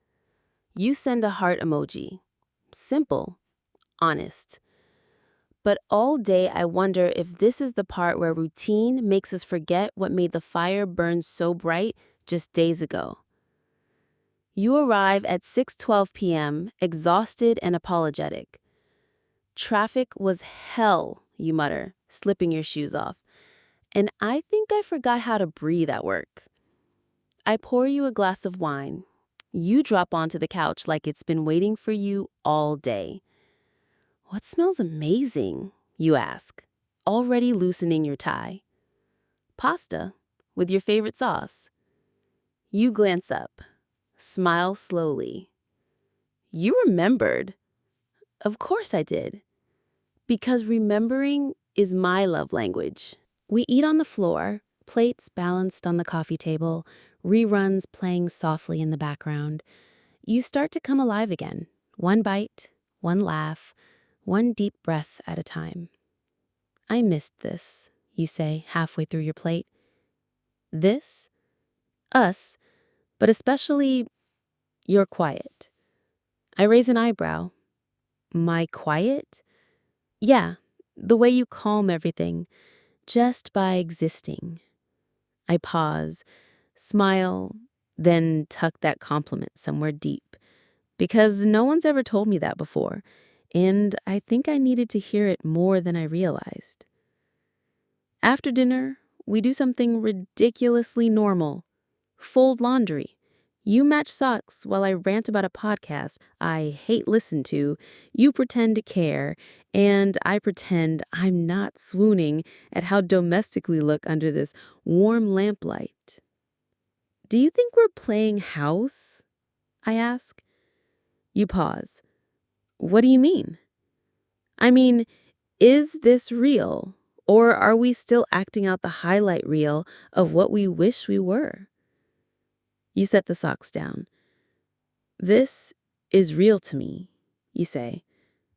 You send a heart emoji. Simple. Honest. But all day I wonder if this is the part where routine makes us forget what made the fire burn so bright just days ago. You arrive at 6:12 p.m., exhausted and apologetic. Traffic was hell, you mutter, slipping your shoes off. And I think I forgot how to breathe at work. I pour you a glass of wine. You drop onto the couch like it's been waiting for you all day. What smells amazing? You ask, already loosening your tie. Pasta, with your favorite sauce. You glance up, smile slowly. You remembered. Of course I did. Because remembering is my love language. We eat on the floor, plates balanced on the coffee table, reruns playing softly in the background. You start to come alive again. One bite, one laugh, one deep breath at a time. I missed this, you say halfway through your plate. This? Us, but especially your quiet. I raise an eyebrow. My quiet? Yeah, the way you calm everything, just by existing. I pause, smile, then tuck that compliment somewhere deep, because no one's ever told me that before, and I think I needed to hear it more than I realized. After dinner, we do something ridiculously normal. Fold laundry. You match socks while I rant about a podcast I hate listen to, you pretend to care, and I pretend I'm not swooning at how domestic we look under this warm lamplight. Do you think we're playing house? I ask. You pause. What do you mean? I mean, is this real? Or are we still acting out the highlight reel of what we wish we were? You set the socks down. This is real to me, you say.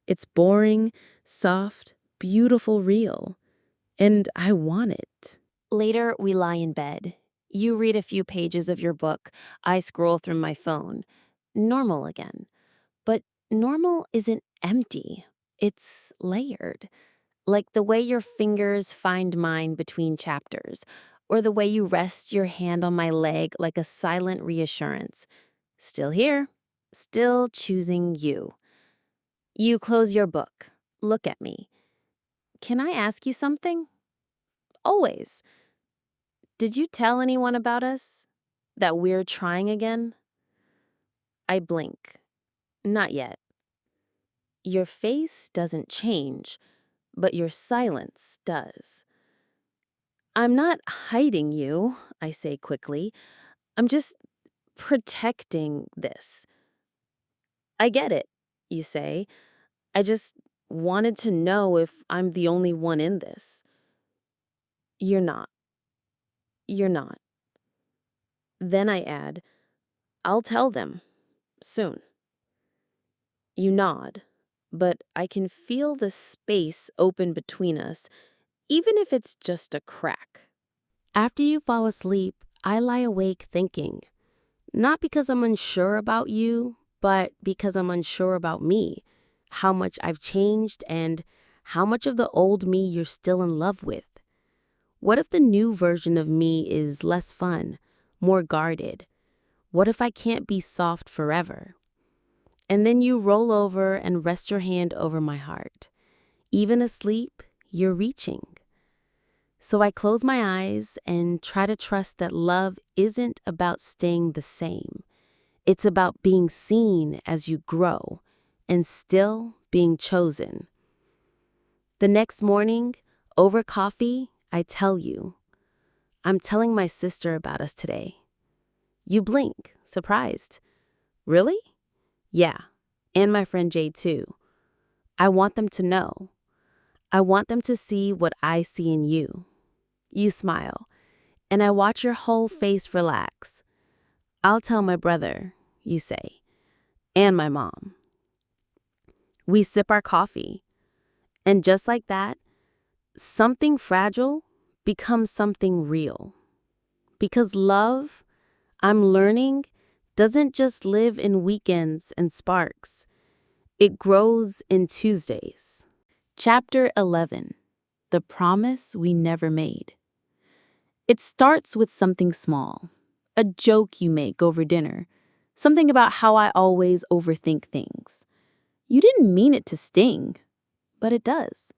It's boring, soft, beautiful real. And I want it. Later, we lie in bed. You read a few pages of your book. I scroll through my phone. Normal again. But normal isn't empty. It's layered. Like the way your fingers find mine between chapters, or the way you rest your hand on my leg like a silent reassurance. Still here. Still choosing you. You close your book. Look at me. Can I ask you something? Always. Did you tell anyone about us? That we're trying again? I blink. Not yet. Your face doesn't change, but your silence does. I'm not hiding you, I say quickly. I'm just protecting this. I get it, you say. I just wanted to know if I'm the only one in this. You're not. You're not. Then I add, I'll tell them. Soon. You nod, but I can feel the space open between us, even if it's just a crack. After you fall asleep, I lie awake thinking. Not because I'm unsure about you, but because I'm unsure about me, how much I've changed and how much of the old me you're still in love with. What if the new version of me is less fun, more guarded? What if I can't be soft forever? And then you roll over and rest your hand over my heart. Even asleep, you're reaching. So I close my eyes and try to trust that love isn't about staying the same. It's about being seen as you grow and still being chosen. The next morning, over coffee, I tell you, I'm telling my sister about us today. You blink, surprised. Really? Yeah, and my friend Jade too. I want them to know. I want them to see what I see in you. You smile, and I watch your whole face relax. I'll tell my brother, you say, and my mom. We sip our coffee, and just like that, something fragile becomes something real. Because love, I'm learning, doesn't just live in weekends and sparks. It grows in Tuesdays. Chapter 11. The Promise We Never Made. It starts with something small, a joke you make over dinner, something about how I always overthink things. You didn't mean it to sting, but it does,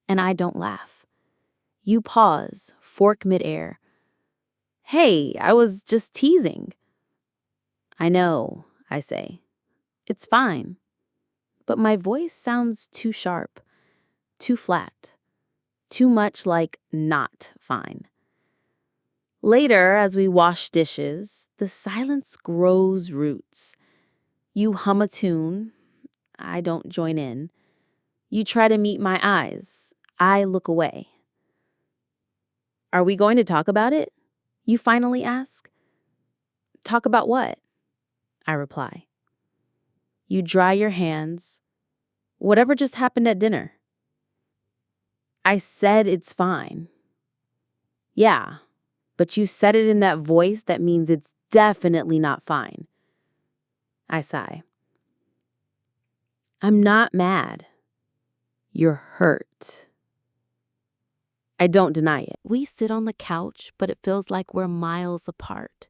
and I don't laugh. You pause, fork midair. Hey, I was just teasing. I know, I say. It's fine. But my voice sounds too sharp, too flat, too much like not fine. Later, as we wash dishes, the silence grows roots. You hum a tune. I don't join in. You try to meet my eyes. I look away. Are we going to talk about it? You finally ask. Talk about what? I reply. You dry your hands. Whatever just happened at dinner? I said it's fine. Yeah, but you said it in that voice that means it's definitely not fine. I sigh. I'm not mad. You're hurt. I don't deny it. We sit on the couch, but it feels like we're miles apart.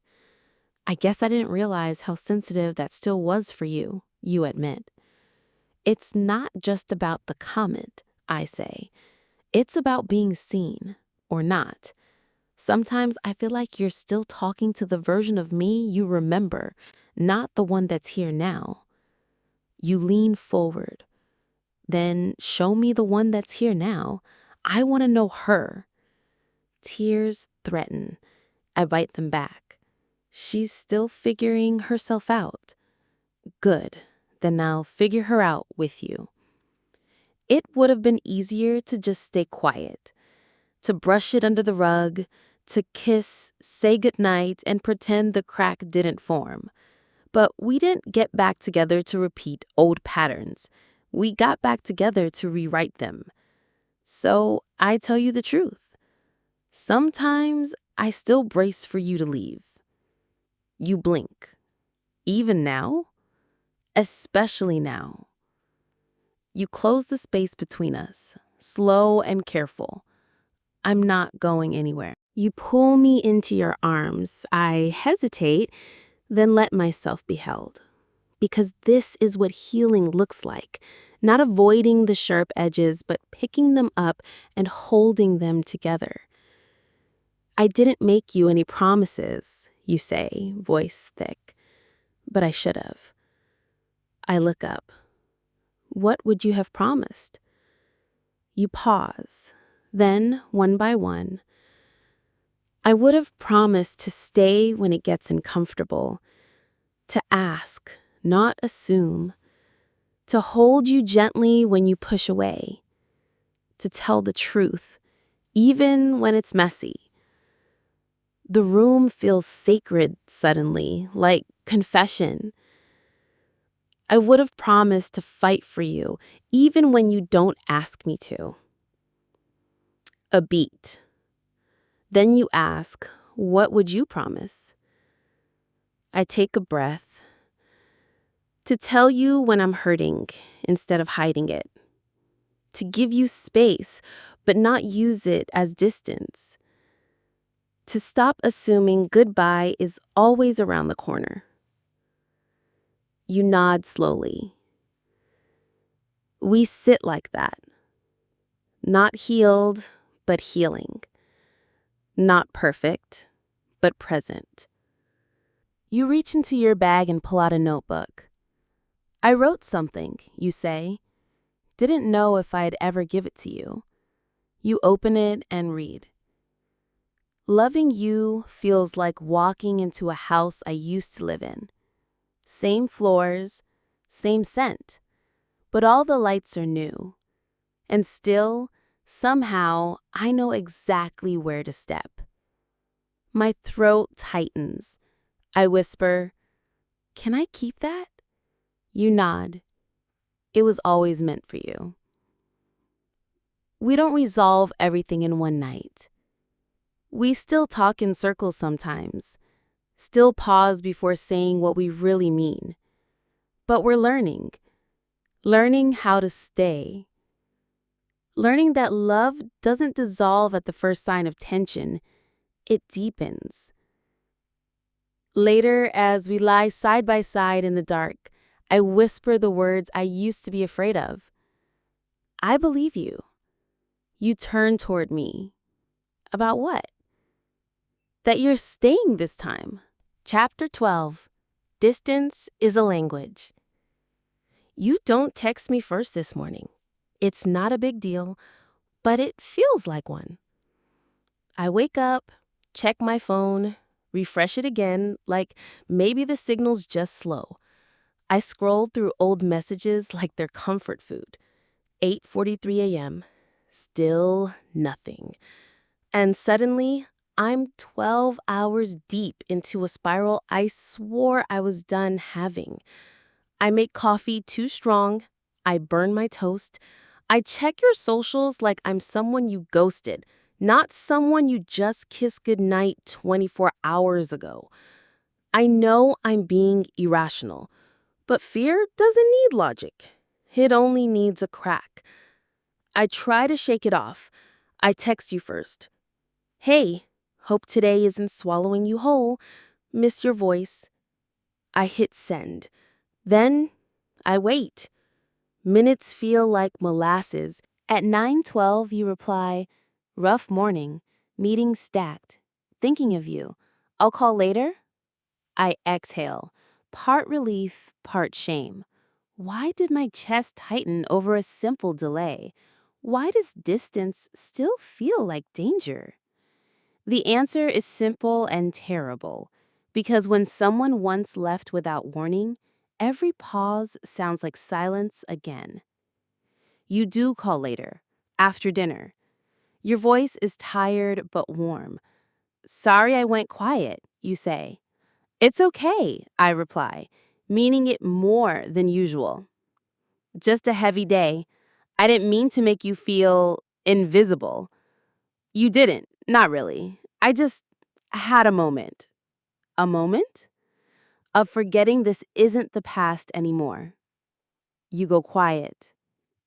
I guess I didn't realize how sensitive that still was for you, you admit. It's not just about the comment, I say. It's about being seen, or not. Sometimes I feel like you're still talking to the version of me you remember, not the one that's here now. You lean forward. Then show me the one that's here now. I want to know her. Tears threaten. I bite them back. She's still figuring herself out. Good. Then I'll figure her out with you. It would have been easier to just stay quiet, to brush it under the rug, to kiss, say goodnight, and pretend the crack didn't form. But we didn't get back together to repeat old patterns. We got back together to rewrite them. So I tell you the truth. Sometimes I still brace for you to leave. You blink. Even now? Especially now. You close the space between us, slow and careful. I'm not going anywhere. You pull me into your arms. I hesitate, then let myself be held. Because this is what healing looks like. Not avoiding the sharp edges, but picking them up and holding them together. I didn't make you any promises, you say, voice thick. But I should have. I look up. What would you have promised? You pause. Then, one by one, I would have promised to stay when it gets uncomfortable, to ask, not assume, to hold you gently when you push away, to tell the truth, even when it's messy. The room feels sacred suddenly, like confession. I would have promised to fight for you, even when you don't ask me to. A beat. Then you ask, what would you promise? I take a breath. To tell you when I'm hurting instead of hiding it. To give you space, but not use it as distance. To stop assuming goodbye is always around the corner. You nod slowly. We sit like that. Not healed, but healing. Not perfect, but present. You reach into your bag and pull out a notebook. I wrote something, you say. Didn't know if I'd ever give it to you. You open it and read. Loving you feels like walking into a house I used to live in. Same floors, same scent, but all the lights are new. And still, somehow, I know exactly where to step. My throat tightens. I whisper, "Can I keep that?" You nod. It was always meant for you. We don't resolve everything in one night. We still talk in circles sometimes, still pause before saying what we really mean. But we're learning how to stay. Learning that love doesn't dissolve at the first sign of tension, it deepens. Later, as we lie side by side in the dark, I whisper the words I used to be afraid of. I believe you. You turn toward me. About what? That you're staying this time. Chapter 12. Distance is a language. You don't text me first this morning. It's not a big deal, but it feels like one. I wake up, check my phone, refresh it again, like maybe the signal's just slow. I scroll through old messages like they're comfort food. 8:43 a.m. Still nothing. And suddenly, I'm 12 hours deep into a spiral I swore I was done having. I make coffee too strong. I burn my toast. I check your socials like I'm someone you ghosted, not someone you just kissed goodnight 24 hours ago. I know I'm being irrational, but fear doesn't need logic. It only needs a crack. I try to shake it off. I text you first. Hey, hope today isn't swallowing you whole. Miss your voice. I hit send. Then I wait. Minutes feel like molasses. At 9:12, you reply, rough morning, meeting stacked, thinking of you. I'll call later? I exhale, part relief, part shame. Why did my chest tighten over a simple delay? Why does distance still feel like danger? The answer is simple and terrible, because when someone once left without warning, every pause sounds like silence again. You do call later, after dinner. Your voice is tired but warm. Sorry I went quiet, you say. It's okay, I reply, meaning it more than usual. Just a heavy day. I didn't mean to make you feel invisible. You didn't, not really. I just had a moment. A moment? Of forgetting this isn't the past anymore. You go quiet.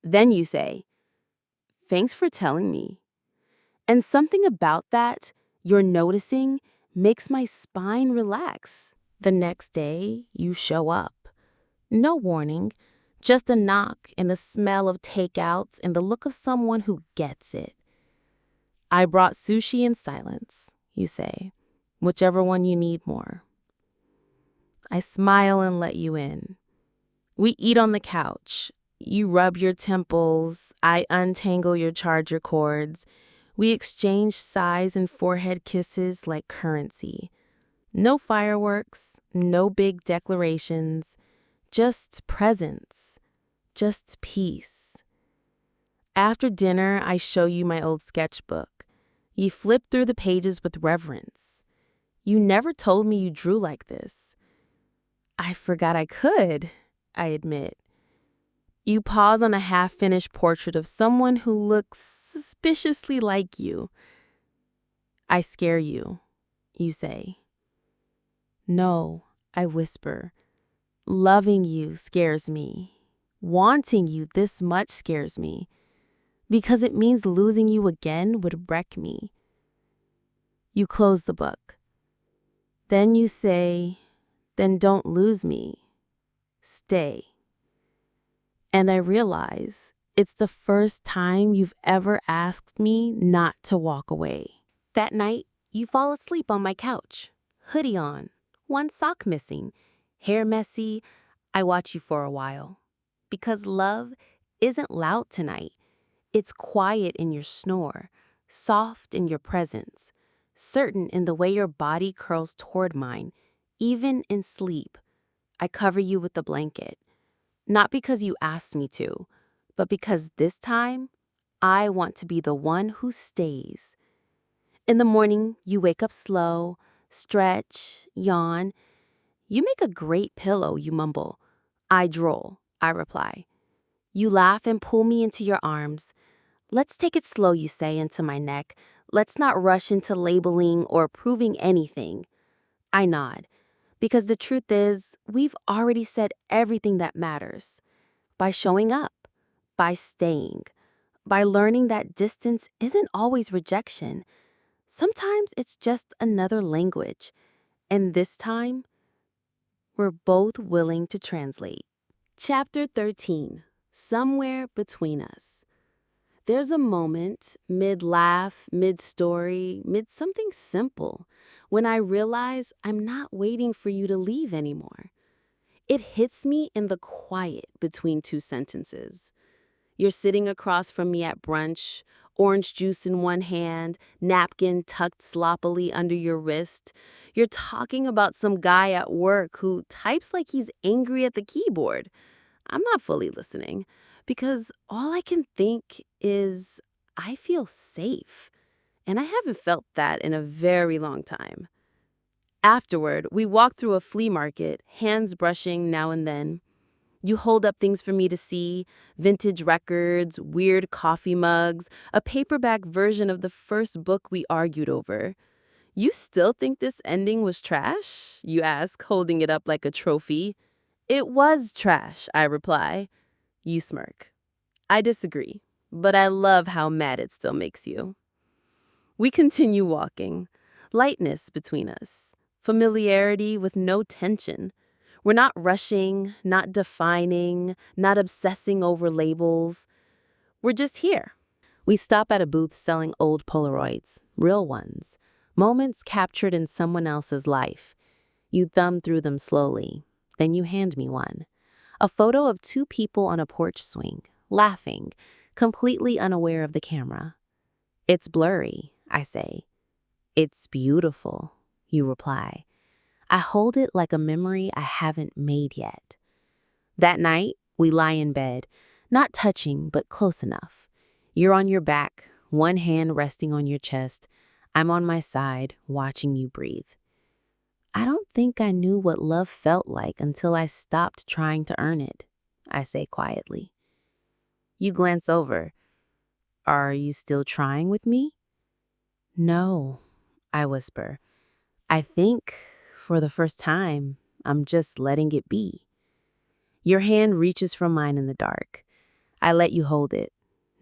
Then you say, thanks for telling me. And something about that, you're noticing, makes my spine relax. The next day, you show up. No warning, just a knock and the smell of takeouts and the look of someone who gets it. I brought sushi in silence, you say, whichever one you need more. I smile and let you in. We eat on the couch. You rub your temples. I untangle your charger cords. We exchange sighs and forehead kisses like currency. No fireworks, no big declarations, just presence, just peace. After dinner, I show you my old sketchbook. You flip through the pages with reverence. You never told me you drew like this. I forgot I could, I admit. You pause on a half-finished portrait of someone who looks suspiciously like you. I scare you, you say. No, I whisper. Loving you scares me. Wanting you this much scares me. Because it means losing you again would wreck me. You close the book. Then you say, then don't lose me. Stay. And I realize it's the first time you've ever asked me not to walk away. That night, you fall asleep on my couch, hoodie on, one sock missing, hair messy. I watch you for a while. Because love isn't loud tonight. It's quiet in your snore, soft in your presence, certain in the way your body curls toward mine, even in sleep. I cover you with a blanket. Not because you asked me to, but because this time, I want to be the one who stays. In the morning, you wake up slow, stretch, yawn. You make a great pillow, you mumble. I droll, I reply. You laugh and pull me into your arms. Let's take it slow, you say, into my neck. Let's not rush into labeling or proving anything. I nod, because the truth is, we've already said everything that matters. By showing up, by staying, by learning that distance isn't always rejection. Sometimes it's just another language. And this time, we're both willing to translate. Chapter 13, Somewhere Between Us. There's a moment, mid-laugh, mid-story, mid-something simple, when I realize I'm not waiting for you to leave anymore. It hits me in the quiet between two sentences. You're sitting across from me at brunch, orange juice in one hand, napkin tucked sloppily under your wrist. You're talking about some guy at work who types like he's angry at the keyboard. I'm not fully listening because all I can think is I feel safe, and I haven't felt that in a very long time. Afterward, we walk through a flea market, hands brushing now and then. You hold up things for me to see, vintage records, weird coffee mugs, a paperback version of the first book we argued over. You still think this ending was trash? You ask, holding it up like a trophy. It was trash, I reply. You smirk. I disagree, but I love how mad it still makes you. We continue walking. Lightness between us. Familiarity with no tension. We're not rushing, not defining, not obsessing over labels. We're just here. We stop at a booth selling old Polaroids, real ones, moments captured in someone else's life. You thumb through them slowly. Then you hand me one. A photo of two people on a porch swing, laughing, completely unaware of the camera. It's blurry, I say. It's beautiful, you reply. I hold it like a memory I haven't made yet. That night, we lie in bed, not touching, but close enough. You're on your back, one hand resting on your chest. I'm on my side, watching you breathe. I don't think I knew what love felt like until I stopped trying to earn it, I say quietly. You glance over. Are you still trying with me? No, I whisper. I think, for the first time, I'm just letting it be. Your hand reaches for mine in the dark. I let you hold it.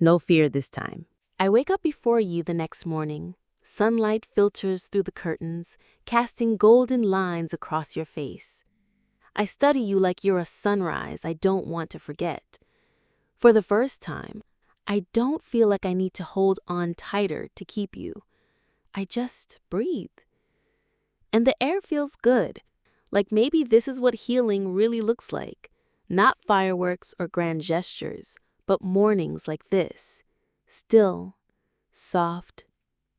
No fear this time. I wake up before you the next morning. Sunlight filters through the curtains, casting golden lines across your face. I study you like you're a sunrise I don't want to forget. For the first time, I don't feel like I need to hold on tighter to keep you. I just breathe. And the air feels good, like maybe this is what healing really looks like. Not fireworks or grand gestures, but mornings like this. Still, soft,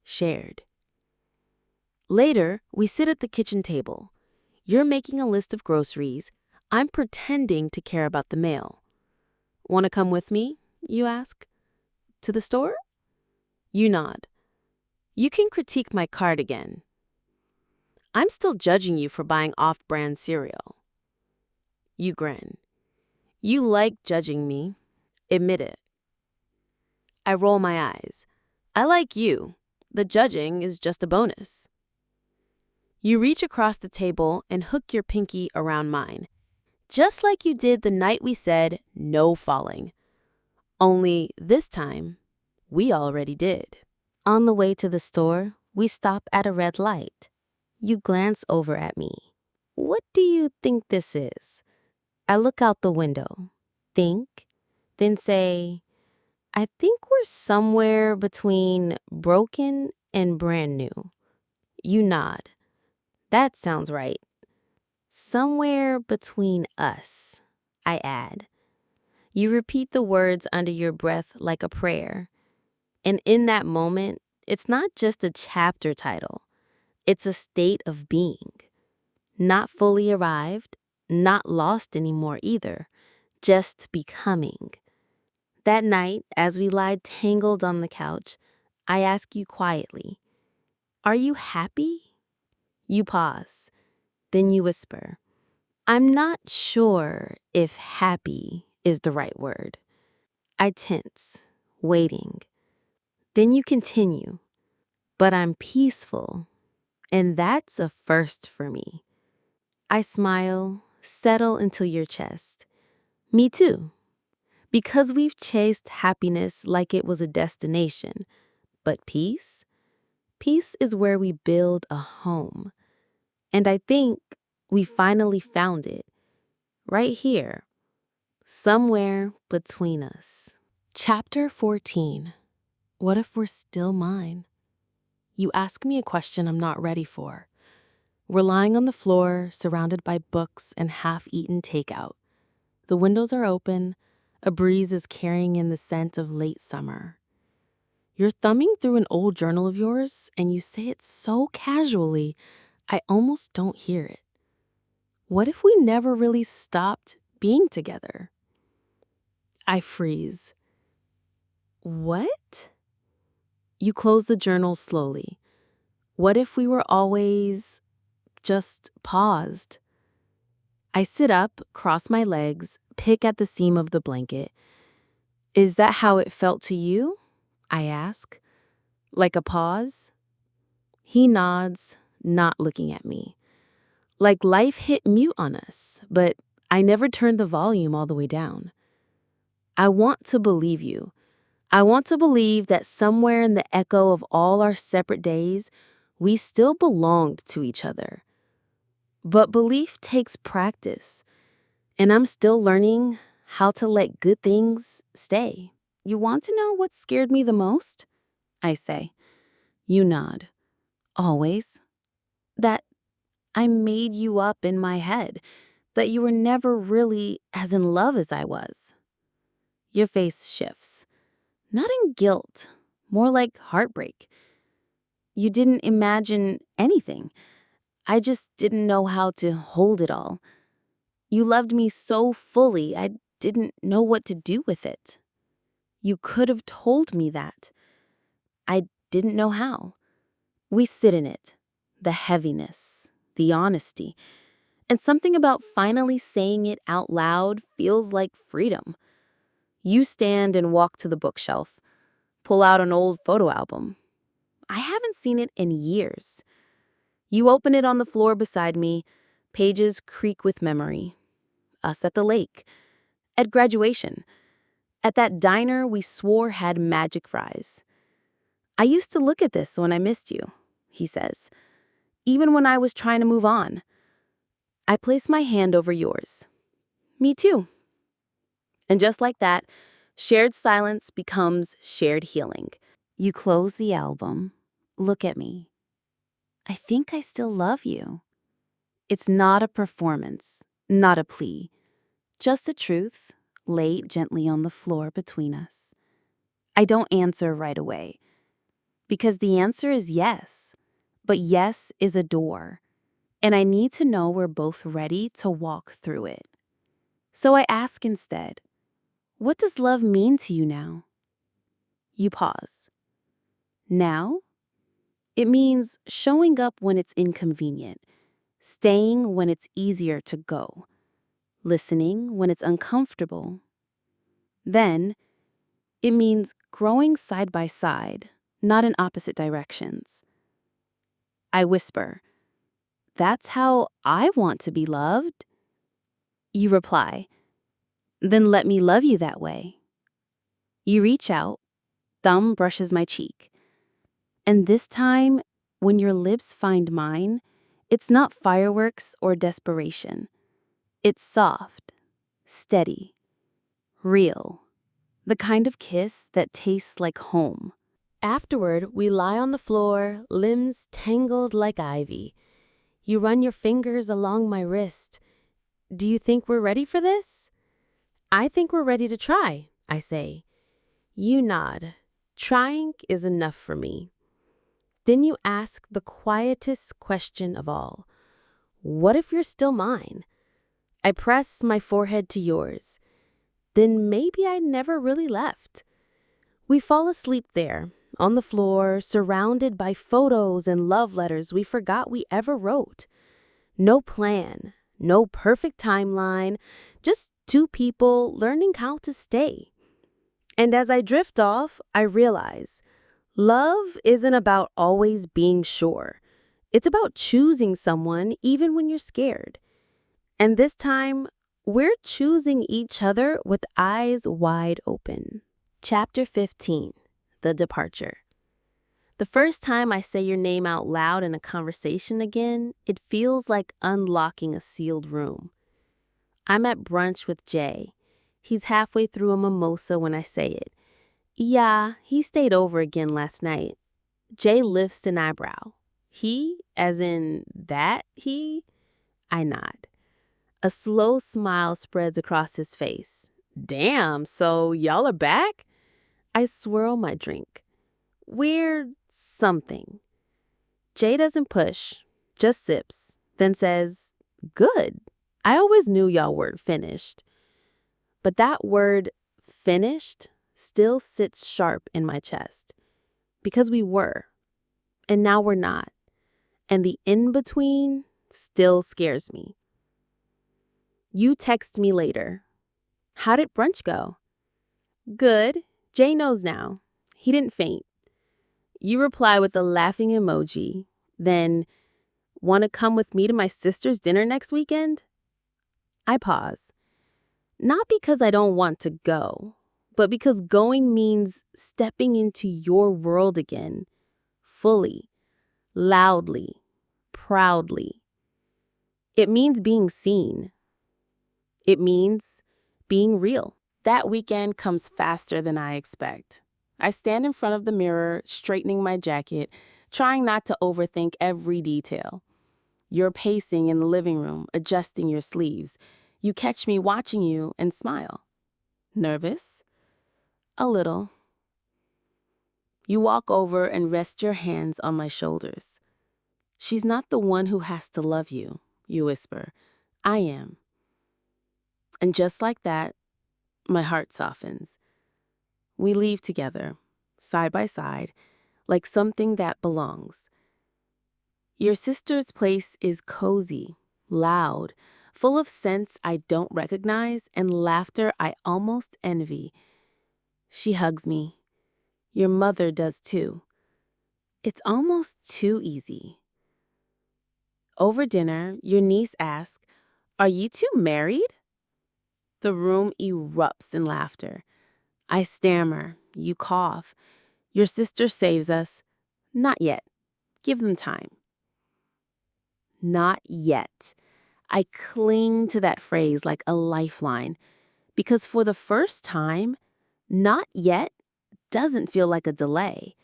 shared. Later, we sit at the kitchen table. You're making a list of groceries. I'm pretending to care about the mail. Want to come with me? You ask. To the store? You nod. You can critique my cart again. I'm still judging you for buying off-brand cereal. You grin. You like judging me. Admit it. I roll my eyes. I like you. The judging is just a bonus. You reach across the table and hook your pinky around mine, just like you did the night we said no falling. Only this time, we already did. On the way to the store, we stop at a red light. You glance over at me. What do you think this is? I look out the window, think, then say, I think we're somewhere between broken and brand new. You nod. That sounds right. Somewhere between us, I add. You repeat the words under your breath like a prayer. And in that moment, it's not just a chapter title. It's a state of being. Not fully arrived, not lost anymore either, just becoming. That night, as we lie tangled on the couch, I ask you quietly, are you happy? You pause. Then you whisper, I'm not sure if happy is the right word. I tense, waiting. Then you continue, but I'm peaceful, and that's a first for me. I smile, settle into your chest. Me too. Because we've chased happiness like it was a destination. But peace? Peace is where we build a home. And I think we finally found it. Right here. Somewhere between us. Chapter 14. What if we're still mine? You ask me a question I'm not ready for. We're lying on the floor, surrounded by books and half-eaten takeout. The windows are open. A breeze is carrying in the scent of late summer. You're thumbing through an old journal of yours, and you say it so casually, I almost don't hear it. What if we never really stopped being together? I freeze. What? You close the journal slowly. What if we were always just paused? I sit up, cross my legs, pick at the seam of the blanket. Is that how it felt to you? I ask. Like a pause? He nods, not looking at me. Like life hit mute on us, but I never turned the volume all the way down. I want to believe you. I want to believe that somewhere in the echo of all our separate days, we still belonged to each other. But belief takes practice, and I'm still learning how to let good things stay. You want to know what scared me the most? I say. You nod. Always. That I made you up in my head, that you were never really as in love as I was. Your face shifts. Not in guilt, more like heartbreak. You didn't imagine anything. I just didn't know how to hold it all. You loved me so fully, I didn't know what to do with it. You could have told me that. I didn't know how. We sit in it, the heaviness, the honesty, and something about finally saying it out loud feels like freedom. You stand and walk to the bookshelf, pull out an old photo album. I haven't seen it in years. You open it on the floor beside me, pages creak with memory. Us at the lake, at graduation, at that diner we swore had magic fries. I used to look at this when I missed you, he says, even when I was trying to move on. I place my hand over yours. Me too. And just like that, shared silence becomes shared healing. You close the album, look at me. I think I still love you. It's not a performance, not a plea, just a truth laid gently on the floor between us. I don't answer right away, because the answer is yes, but yes is a door, and I need to know we're both ready to walk through it. So I ask instead, what does love mean to you now? You pause. Now? It means showing up when it's inconvenient, staying when it's easier to go, listening when it's uncomfortable. Then, it means growing side by side, not in opposite directions. I whisper, that's how I want to be loved. You reply, then let me love you that way. You reach out, thumb brushes my cheek. And this time, when your lips find mine, it's not fireworks or desperation. It's soft, steady, real, the kind of kiss that tastes like home. Afterward, we lie on the floor, limbs tangled like ivy. You run your fingers along my wrist. Do you think we're ready for this? I think we're ready to try, I say. You nod. Trying is enough for me. Then you ask the quietest question of all. What if you're still mine? I press my forehead to yours. Then maybe I never really left. We fall asleep there, on the floor, surrounded by photos and love letters we forgot we ever wrote. No plan, no perfect timeline, just two people learning how to stay. And as I drift off, I realize love isn't about always being sure. It's about choosing someone even when you're scared. And this time, we're choosing each other with eyes wide open. Chapter 15, The Departure. The first time I say your name out loud in a conversation again, it feels like unlocking a sealed room. I'm at brunch with Jay. He's halfway through a mimosa when I say it. Yeah, he stayed over again last night. Jay lifts an eyebrow. He, as in that he? I nod. A slow smile spreads across his face. Damn, so y'all are back? I swirl my drink. We're something. Jay doesn't push, just sips, then says, good. I always knew y'all weren't finished. But that word, finished, still sits sharp in my chest. Because we were. And now we're not. And the in-between still scares me. You text me later. How did brunch go? Good. Jay knows now. He didn't faint. You reply with a laughing emoji. Then, want to come with me to my sister's dinner next weekend? I pause. Not because I don't want to go, but because going means stepping into your world again, fully, loudly, proudly. It means being seen. It means being real. That weekend comes faster than I expect. I stand in front of the mirror, straightening my jacket, trying not to overthink every detail. You're pacing in the living room, adjusting your sleeves. You catch me watching you and smile. Nervous? A little. You walk over and rest your hands on my shoulders. She's not the one who has to love you, you whisper. I am. And just like that, my heart softens. We leave together, side by side, like something that belongs. Your sister's place is cozy, loud, full of scents I don't recognize and laughter I almost envy. She hugs me. Your mother does too. It's almost too easy. Over dinner, your niece asks, "Are you two married?" The room erupts in laughter. I stammer. You cough. Your sister saves us. Not yet. Give them time. Not yet. I cling to that phrase like a lifeline because for the first time, not yet doesn't feel like a delay.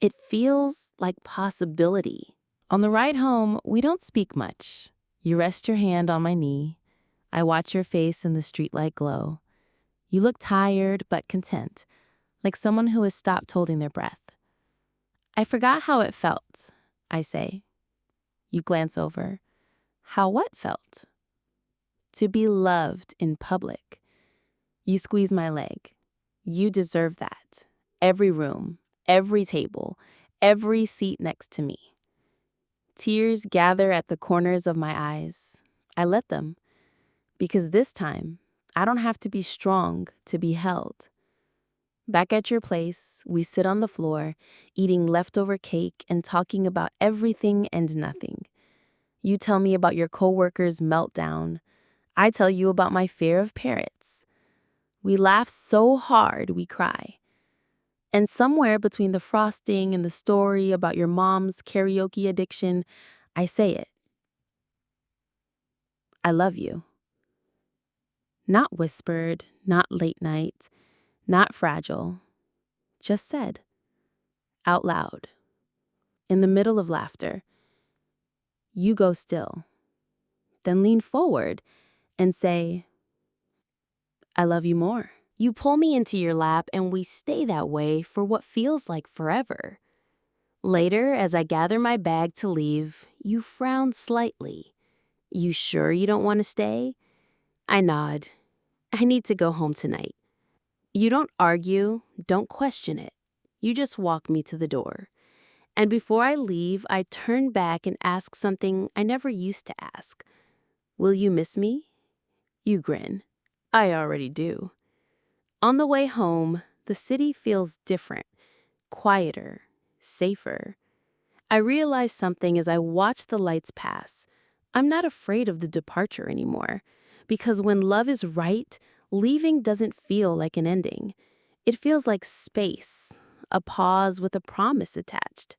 It feels like possibility. On the ride home, we don't speak much. You rest your hand on my knee. I watch your face in the streetlight glow. You look tired but content, like someone who has stopped holding their breath. I forgot how it felt, I say. You glance over. How what felt? To be loved in public. You squeeze my leg. You deserve that. Every room, every table, every seat next to me. Tears gather at the corners of my eyes. I let them, because this time, I don't have to be strong to be held. Back at your place, we sit on the floor, eating leftover cake and talking about everything and nothing. You tell me about your coworker's meltdown. I tell you about my fear of parrots. We laugh so hard we cry. And somewhere between the frosting and the story about your mom's karaoke addiction, I say it. I love you. Not whispered, not late night, not fragile. Just said. Out loud. In the middle of laughter. You go still. Then lean forward and say, I love you more. You pull me into your lap and we stay that way for what feels like forever. Later, as I gather my bag to leave, you frown slightly. You sure you don't want to stay? I nod. I need to go home tonight. You don't argue, don't question it. You just walk me to the door. And before I leave, I turn back and ask something I never used to ask. Will you miss me? You grin. I already do. On the way home, the city feels different, quieter, safer. I realize something as I watch the lights pass. I'm not afraid of the departure anymore, because when love is right, leaving doesn't feel like an ending. It feels like space, a pause with a promise attached.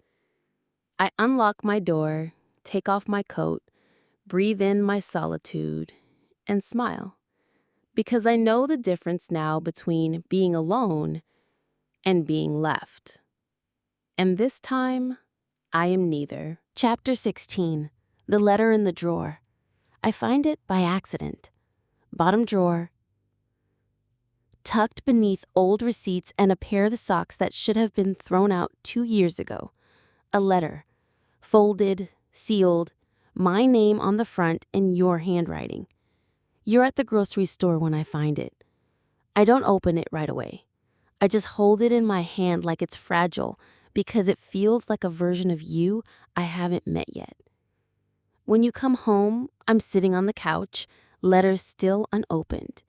I unlock my door, take off my coat, breathe in my solitude, and smile. Because I know the difference now between being alone and being left. And this time, I am neither. Chapter 16. The letter in the drawer. I find it by accident. Bottom drawer. Tucked beneath old receipts and a pair of the socks that should have been thrown out 2 years ago. A letter. Folded, sealed, my name on the front in your handwriting. You're at the grocery store when I find it. I don't open it right away. I just hold it in my hand like it's fragile because it feels like a version of you I haven't met yet. When you come home, I'm sitting on the couch, letters still unopened.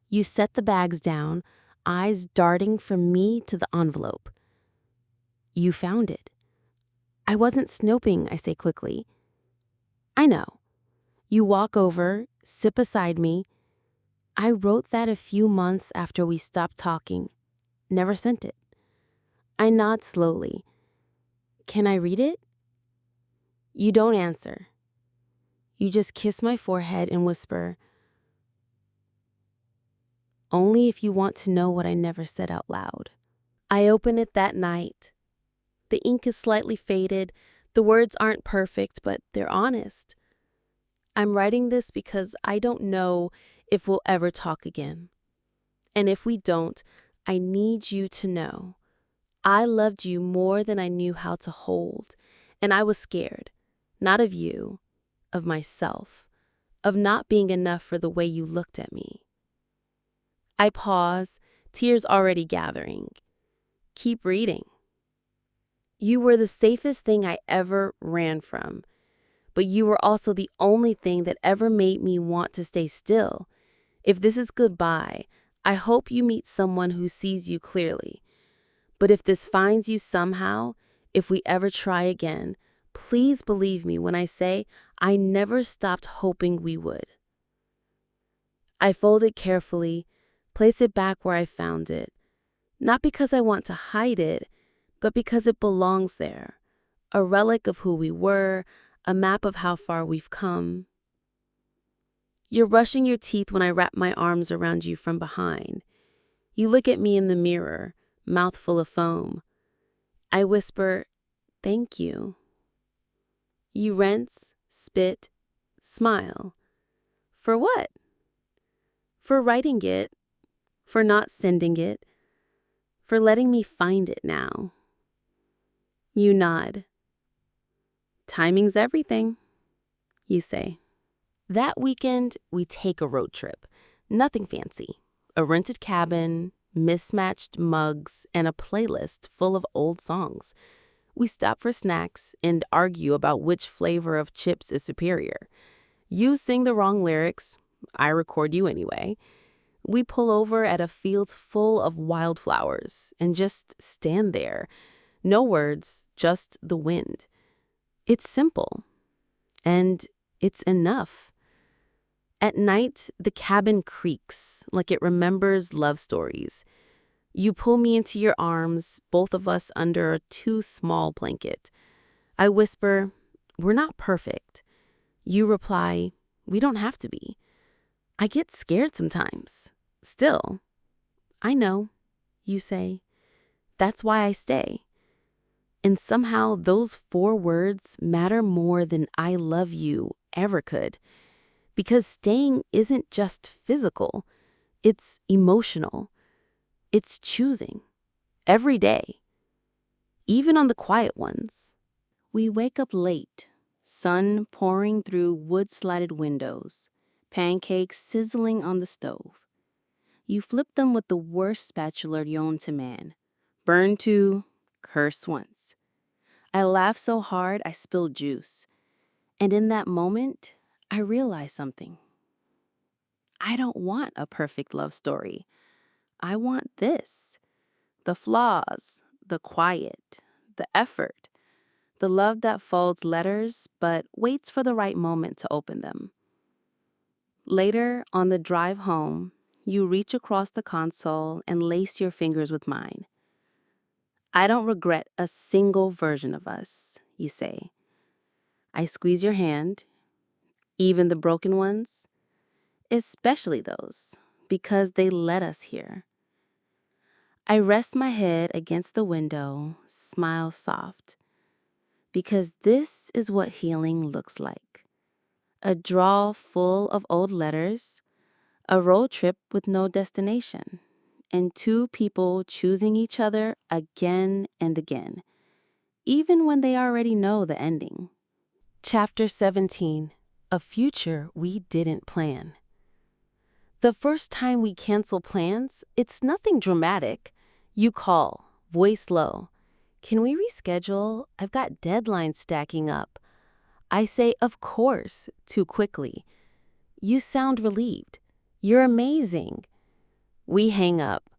You set the bags down, eyes darting from me to the envelope. You found it. I wasn't snooping, I say quickly. I know. You walk over, sit beside me. I wrote that a few months after we stopped talking. Never sent it. I nod slowly. Can I read it? You don't answer. You just kiss my forehead and whisper, only if you want to know what I never said out loud. I open it that night. The ink is slightly faded. The words aren't perfect, but they're honest. I'm writing this because I don't know if we'll ever talk again. And if we don't, I need you to know. I loved you more than I knew how to hold, and I was scared, not of you, of myself, of not being enough for the way you looked at me. I pause, tears already gathering. Keep reading. You were the safest thing I ever ran from, but you were also the only thing that ever made me want to stay still. If this is goodbye, I hope you meet someone who sees you clearly. But if this finds you somehow, if we ever try again, please believe me when I say I never stopped hoping we would. I fold it carefully, place it back where I found it, not because I want to hide it, but because it belongs there, a relic of who we were, a map of how far we've come. You're brushing your teeth when I wrap my arms around you from behind. You look at me in the mirror, mouth full of foam. I whisper, thank you. You rinse, spit, smile. For what? For writing it, for not sending it, for letting me find it now. You nod. Timing's everything, you say. That weekend, we take a road trip. Nothing fancy. A rented cabin, mismatched mugs, and a playlist full of old songs. We stop for snacks and argue about which flavor of chips is superior. You sing the wrong lyrics. I record you anyway. We pull over at a field full of wildflowers and just stand there. No words, just the wind. It's simple. And it's enough. At night, the cabin creaks like it remembers love stories. You pull me into your arms, both of us under a too small blanket. I whisper, we're not perfect. You reply, we don't have to be. I get scared sometimes. Still, I know, you say. That's why I stay. And somehow those 4 words matter more than I love you ever could. Because staying isn't just physical, it's emotional. It's choosing. Every day. Even on the quiet ones. We wake up late, sun pouring through wood-slatted windows, pancakes sizzling on the stove. You flip them with the worst spatula known to man. Burn 2, curse once. I laugh so hard I spill juice. And in that moment, I realize something. I don't want a perfect love story. I want this. The flaws, the quiet, the effort, the love that folds letters but waits for the right moment to open them. Later, on the drive home, you reach across the console and lace your fingers with mine. I don't regret a single version of us, you say. I squeeze your hand, even the broken ones, especially those, because they led us here. I rest my head against the window, smile soft, because this is what healing looks like. A drawer full of old letters, a road trip with no destination, and 2 people choosing each other again and again, even when they already know the ending. Chapter 17. A future we didn't plan. The first time we cancel plans, it's nothing dramatic. You call, voice low. Can we reschedule? I've got deadlines stacking up. I say, of course, too quickly. You sound relieved. You're amazing. We hang up,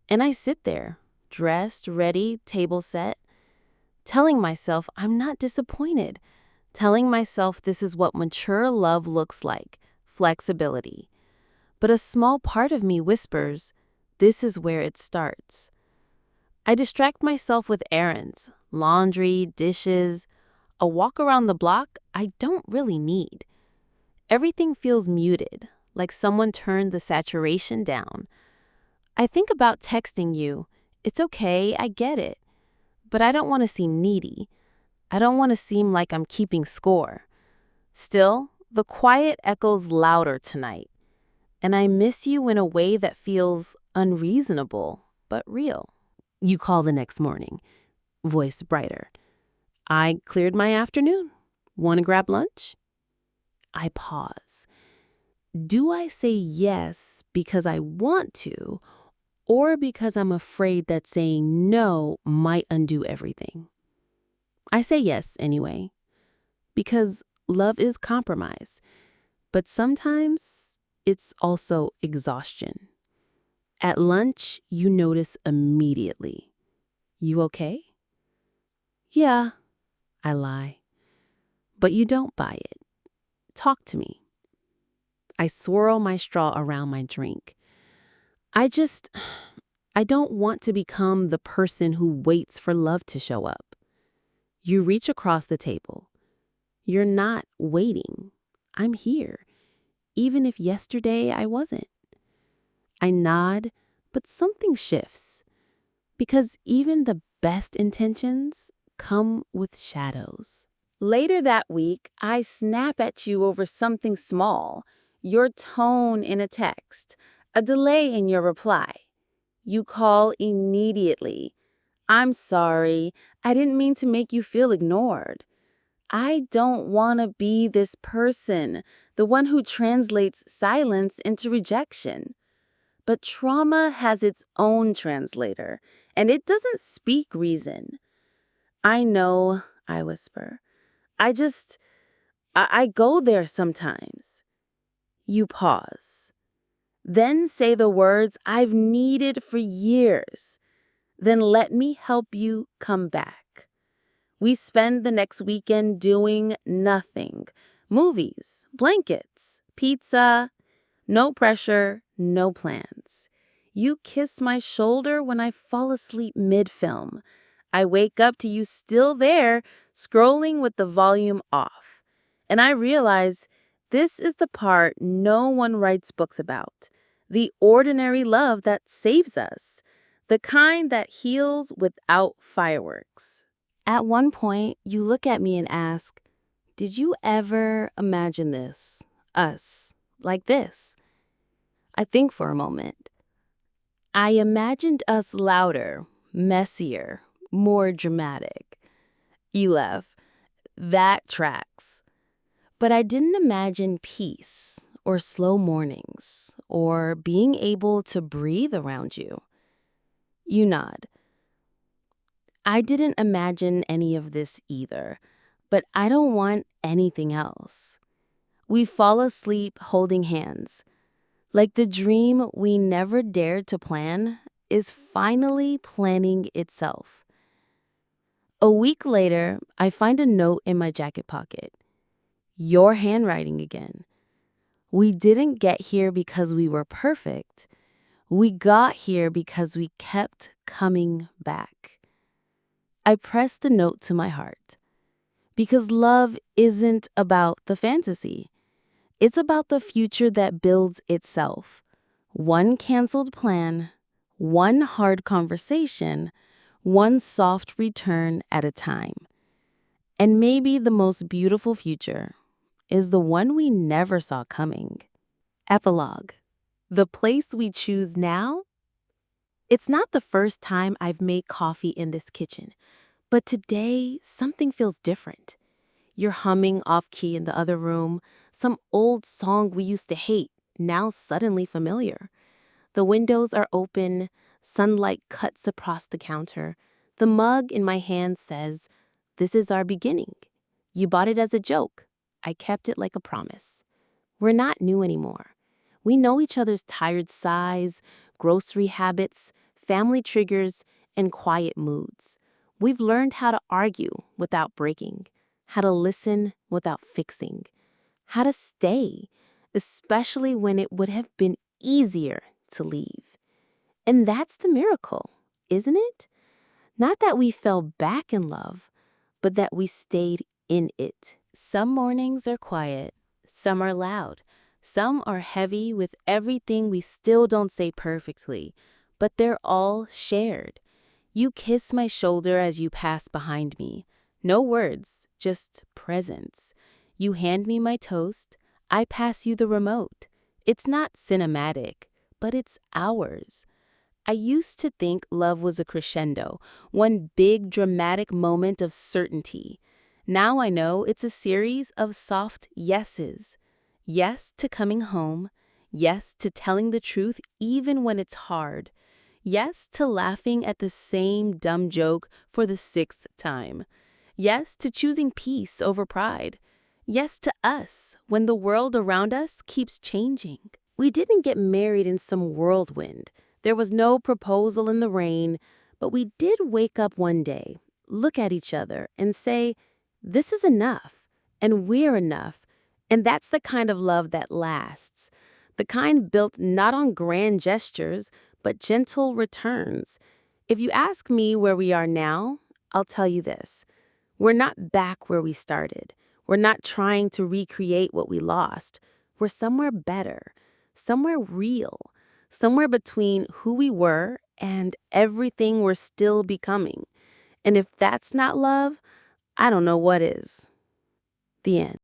and I sit there, dressed, ready, table set, telling myself I'm not disappointed, telling myself this is what mature love looks like, flexibility. But a small part of me whispers, this is where it starts. I distract myself with errands, laundry, dishes, a walk around the block I don't really need. Everything feels muted, like someone turned the saturation down. I think about texting you. It's okay, I get it. But I don't want to seem needy. I don't want to seem like I'm keeping score. Still, the quiet echoes louder tonight. And I miss you in a way that feels unreasonable, but real. You call the next morning, voice brighter. I cleared my afternoon. Want to grab lunch? I pause. Do I say yes because I want to, or because I'm afraid that saying no might undo everything? I say yes anyway, because love is compromise, but sometimes it's also exhaustion. At lunch, you notice immediately. You okay? Yeah, I lie. But you don't buy it. Talk to me. I swirl my straw around my drink. I don't want to become the person who waits for love to show up. You reach across the table. You're not waiting. I'm here, even if yesterday I wasn't. I nod, but something shifts, because even the best intentions come with shadows. Later that week, I snap at you over something small, your tone in a text, a delay in your reply. You call immediately. I'm sorry, I didn't mean to make you feel ignored. I don't want to be this person, the one who translates silence into rejection. But trauma has its own translator, and it doesn't speak reason. I know, I whisper. I go there sometimes. You pause. Then say the words I've needed for years. Then let me help you come back. We spend the next weekend doing nothing. Movies, blankets, pizza, no pressure, no plans. You kiss my shoulder when I fall asleep mid-film. I wake up to you still there, scrolling with the volume off. And I realize this is the part no one writes books about. The ordinary love that saves us. The kind that heals without fireworks. At one point, you look at me and ask, did you ever imagine this? Us, like this? I think for a moment. I imagined us louder, messier, more dramatic. You laugh. That tracks. But I didn't imagine peace, or slow mornings, or being able to breathe around you. You nod. I didn't imagine any of this either, but I don't want anything else. We fall asleep holding hands, like the dream we never dared to plan is finally planning itself. A week later, I find a note in my jacket pocket. Your handwriting again. We didn't get here because we were perfect. We got here because we kept coming back. I pressed the note to my heart. Because love isn't about the fantasy. It's about the future that builds itself. One canceled plan, one hard conversation, one soft return at a time. And maybe the most beautiful future is the one we never saw coming. Epilogue. The place we choose now? It's not the first time I've made coffee in this kitchen, but today something feels different. You're humming off-key in the other room, some old song we used to hate, now suddenly familiar. The windows are open, sunlight cuts across the counter. The mug in my hand says, "This is our beginning." You bought it as a joke. I kept it like a promise. We're not new anymore. We know each other's tired sighs, grocery habits, family triggers, and quiet moods. We've learned how to argue without breaking, how to listen without fixing, how to stay, especially when it would have been easier to leave. And that's the miracle, isn't it? Not that we fell back in love, but that we stayed in it. Some mornings are quiet, some are loud, some are heavy with everything we still don't say perfectly, but they're all shared. You kiss my shoulder as you pass behind me. No words, just presence. You hand me my toast, I pass you the remote. It's not cinematic, but it's ours. I used to think love was a crescendo, one big dramatic moment of certainty. Now I know it's a series of soft yeses. Yes to coming home. Yes to telling the truth even when it's hard. Yes to laughing at the same dumb joke for the 6th time. Yes to choosing peace over pride. Yes to us when the world around us keeps changing. We didn't get married in some whirlwind. There was no proposal in the rain, but we did wake up one day, look at each other, and say, this is enough, and we're enough. And that's the kind of love that lasts. The kind built not on grand gestures, but gentle returns. If you ask me where we are now, I'll tell you this. We're not back where we started. We're not trying to recreate what we lost. We're somewhere better, somewhere real, somewhere between who we were and everything we're still becoming. And if that's not love, I don't know what is. The end.